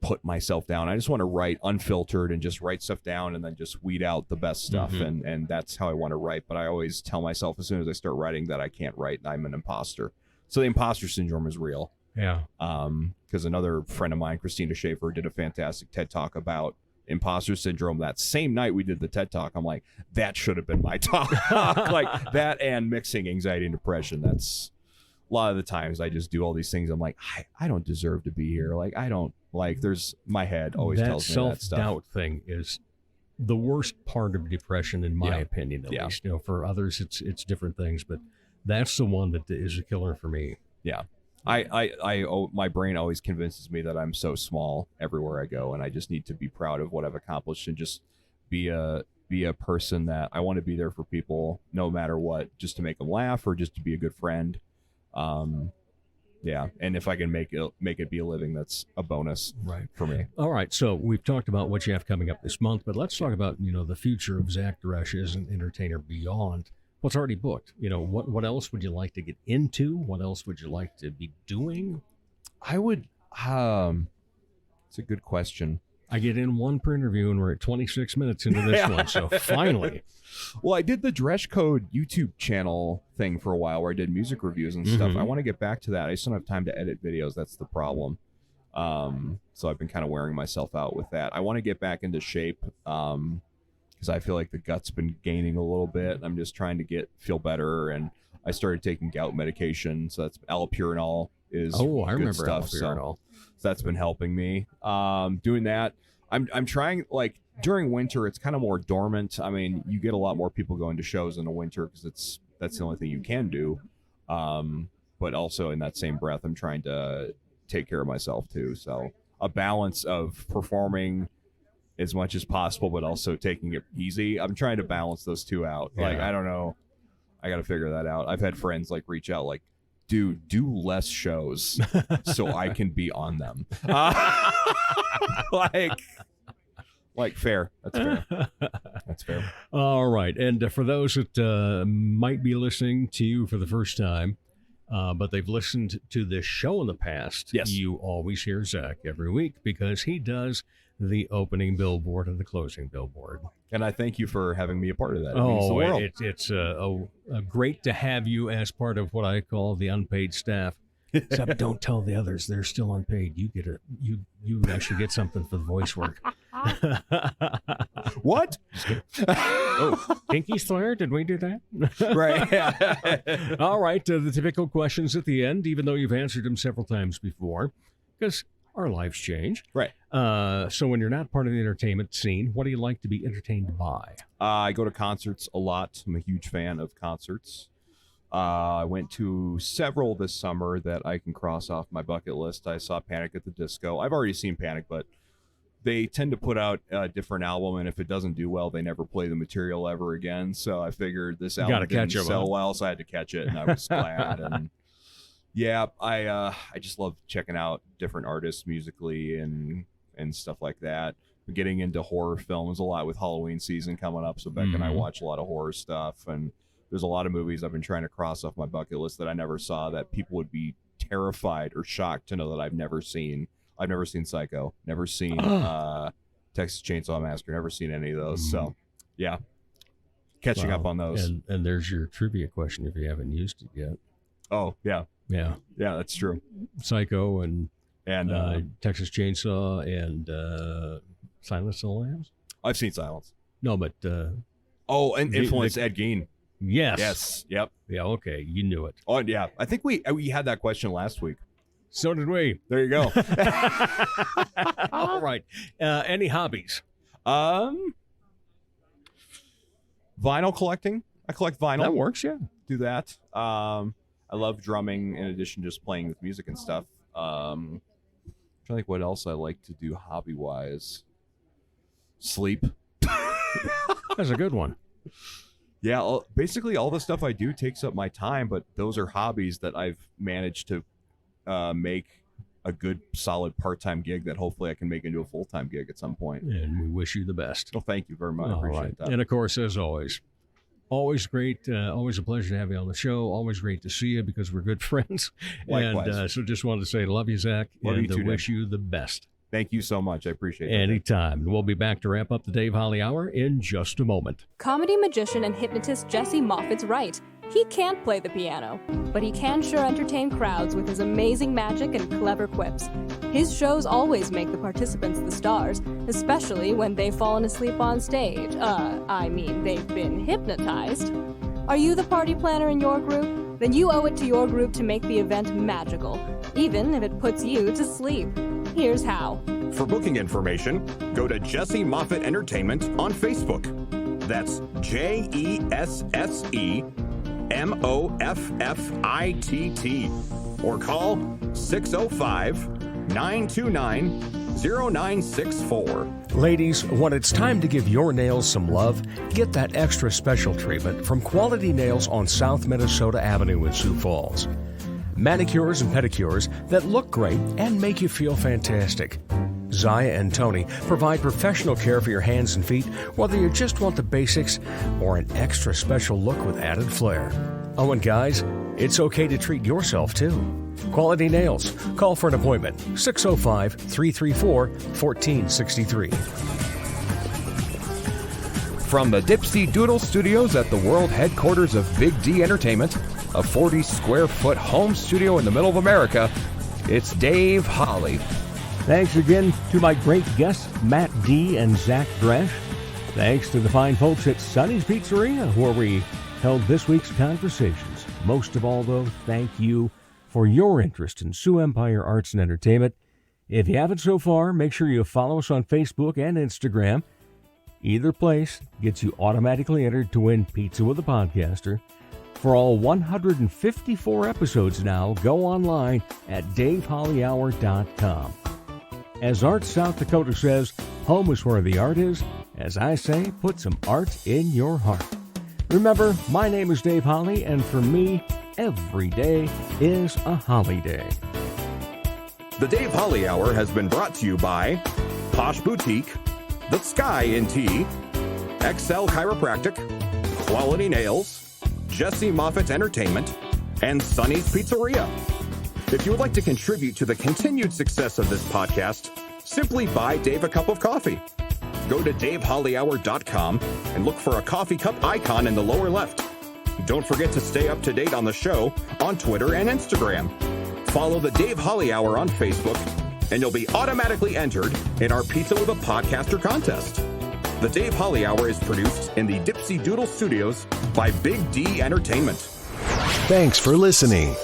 put myself down. I just want to write unfiltered and just write stuff down and then just weed out the best stuff. Mm-hmm. And that's how I want to write. But I always tell myself as soon as I start writing that I can't write and I'm an imposter. So the imposter syndrome is real. Yeah. Because another friend of mine, Christina Schaefer, did a fantastic TED Talk about imposter syndrome that same night we did the TED Talk. I'm like, that should have been my talk. Like that and mixing anxiety and depression. That's a lot of the times I just do all these things. I'm like, I don't deserve to be here. Like, I don't there's my head always tells me that stuff. That self-doubt thing is the worst part of depression, in my opinion, at least. You know, for others, it's different things, but that's the one that is a killer for me. Yeah. My brain always convinces me that I'm so small everywhere I go, and I just need to be proud of what I've accomplished and just be a be a person that I want to be there for people no matter what, just to make them laugh or just to be a good friend. Yeah, and if I can make it be a living, that's a bonus for me. All right, so we've talked about what you have coming up this month, but let's talk about, the future of Zach Dresch as an entertainer beyond what's already booked. What else would you like to get into? What else would you like to be doing? I would, it's a good question. I get in one per interview, and we're at 26 minutes into this one, so finally. Well, I did the Dresch Code YouTube channel thing for a while where I did music reviews and stuff. I want to get back to that. I just don't have time to edit videos. That's the problem. So I've been kind of wearing myself out with that. I want to get back into shape because I feel like the gut's been gaining a little bit. I'm just trying to feel better, and I started taking gout medication, so that's allopurinol is I good remember stuff. allopurinol. So that's been helping me. Doing that. I'm trying, like, during winter, it's kind of more dormant. I mean, you get a lot more people going to shows in the winter because that's the only thing you can do. But also in that same breath, I'm trying to take care of myself too. So a balance of performing as much as possible, but also taking it easy. I'm trying to balance those two out. Yeah. Like, I don't know. I got to figure that out. I've had friends like reach out like, dude, do less shows so I can be on them. Like fair. That's fair. That's fair. All right. And for those that might be listening to you for the first time, but they've listened to this show in the past, yes, you always hear Zach every week because he does the opening billboard and the closing billboard. And I thank you for having me a part of that. It means the world. It's great to have you as part of what I call the unpaid staff. Except don't tell the others; they're still unpaid. You actually get something for the voice work. What? Oh, pinky swear? Did we do that? Right. All right. The typical questions at the end, even though you've answered them several times before, because our lives change. Right. So when you're not part of the entertainment scene, what do you like to be entertained by? I go to concerts a lot. I'm a huge fan of concerts. I went to several this summer that I can cross off my bucket list. I saw Panic at the Disco. I've already seen Panic, but they tend to put out a different album, and if it doesn't do well, they never play the material ever again. So I figured this album didn't sell well, so I had to catch it, and I was glad. And yeah, I just love checking out different artists musically and stuff like that. I'm getting into horror films a lot with Halloween season coming up, so Beck and I watch a lot of horror stuff, and there's a lot of movies I've been trying to cross off my bucket list that I never saw that people would be terrified or shocked to know that I've never seen. I've never seen Psycho, never seen Texas Chainsaw Massacre, never seen any of those. So, yeah, catching up on those. And there's your trivia question if you haven't used it yet. Oh, yeah. Yeah. Yeah, that's true. Psycho and Texas Chainsaw and Silence of the Lambs? I've seen Silence. No, but... and Influence Ed Gein. Yes. Yes. Yep. Yeah, okay. You knew it. Oh, yeah. I think we had that question last week. So did we. There you go. All right. Any hobbies? Vinyl collecting. I collect vinyl. That works, yeah. Do that. I love drumming in addition to just playing with music and stuff. I'm trying to think what else I like to do hobby-wise. Sleep. That's a good one. Yeah, basically all the stuff I do takes up my time, but those are hobbies that I've managed to make a good, solid part-time gig that hopefully I can make into a full-time gig at some point. And we wish you the best. Well, thank you very much. I appreciate that. And, of course, as always great. Always a pleasure to have you on the show. Always great to see you because we're good friends. Likewise. And so just wanted to say love you, Zach, Love and you too, wish you the best. Thank you so much. I appreciate it. Anytime. And we'll be back to wrap up the Dave Holly Hour in just a moment. Comedy magician and hypnotist Jesse Moffat's right. He can't play the piano, but he can sure entertain crowds with his amazing magic and clever quips. His shows always make the participants the stars, especially when they've fallen asleep on stage. They've been hypnotized. Are you the party planner in your group? Then you owe it to your group to make the event magical, even if it puts you to sleep. Here's how. For booking information, go to Jesse Moffitt Entertainment on Facebook. That's JESSEMOFFITT. Or call 605-929-9999. 0964. Ladies, when it's time to give your nails some love, get that extra special treatment from Quality Nails on South Minnesota Avenue in Sioux Falls. Manicures and pedicures that look great and make you feel fantastic. Zaya and Tony provide professional care for your hands and feet, whether you just want the basics or an extra special look with added flair. Oh, and guys, it's okay to treat yourself too. Quality Nails. Call for an appointment. 605-334-1463. From the Dipsy Doodle Studios at the world headquarters of Big D Entertainment, a 40-square-foot home studio in the middle of America, it's Dave Holly. Thanks again to my great guests, Matt D. and Zach Dresch. Thanks to the fine folks at Sonny's Pizzeria, where we held this week's conversations. Most of all, though, thank you for your interest in Sioux Empire Arts and Entertainment. If you haven't so far, make sure you follow us on Facebook and Instagram. Either place gets you automatically entered to win Pizza with a Podcaster. For all 154 episodes now, go online at davehollyhour.com. As Art South Dakota says, home is where the art is. As I say, put some art in your heart. Remember, my name is Dave Holly, and for me, every day is a holiday. The Dave Holly Hour has been brought to you by Posh Boutique, The Sky in Tea, XL Chiropractic, Quality Nails, Jesse Moffitt Entertainment, and Sonny's Pizzeria. If you would like to contribute to the continued success of this podcast, simply buy Dave a cup of coffee. Go to davehollyhour.com and look for a coffee cup icon in the lower left. Don't forget to stay up to date on the show on Twitter and Instagram. Follow the Dave Holly Hour on Facebook, and you'll be automatically entered in our Pizza with a Podcaster contest. The Dave Holly Hour is produced in the Dipsy Doodle Studios by Big D Entertainment. Thanks for listening.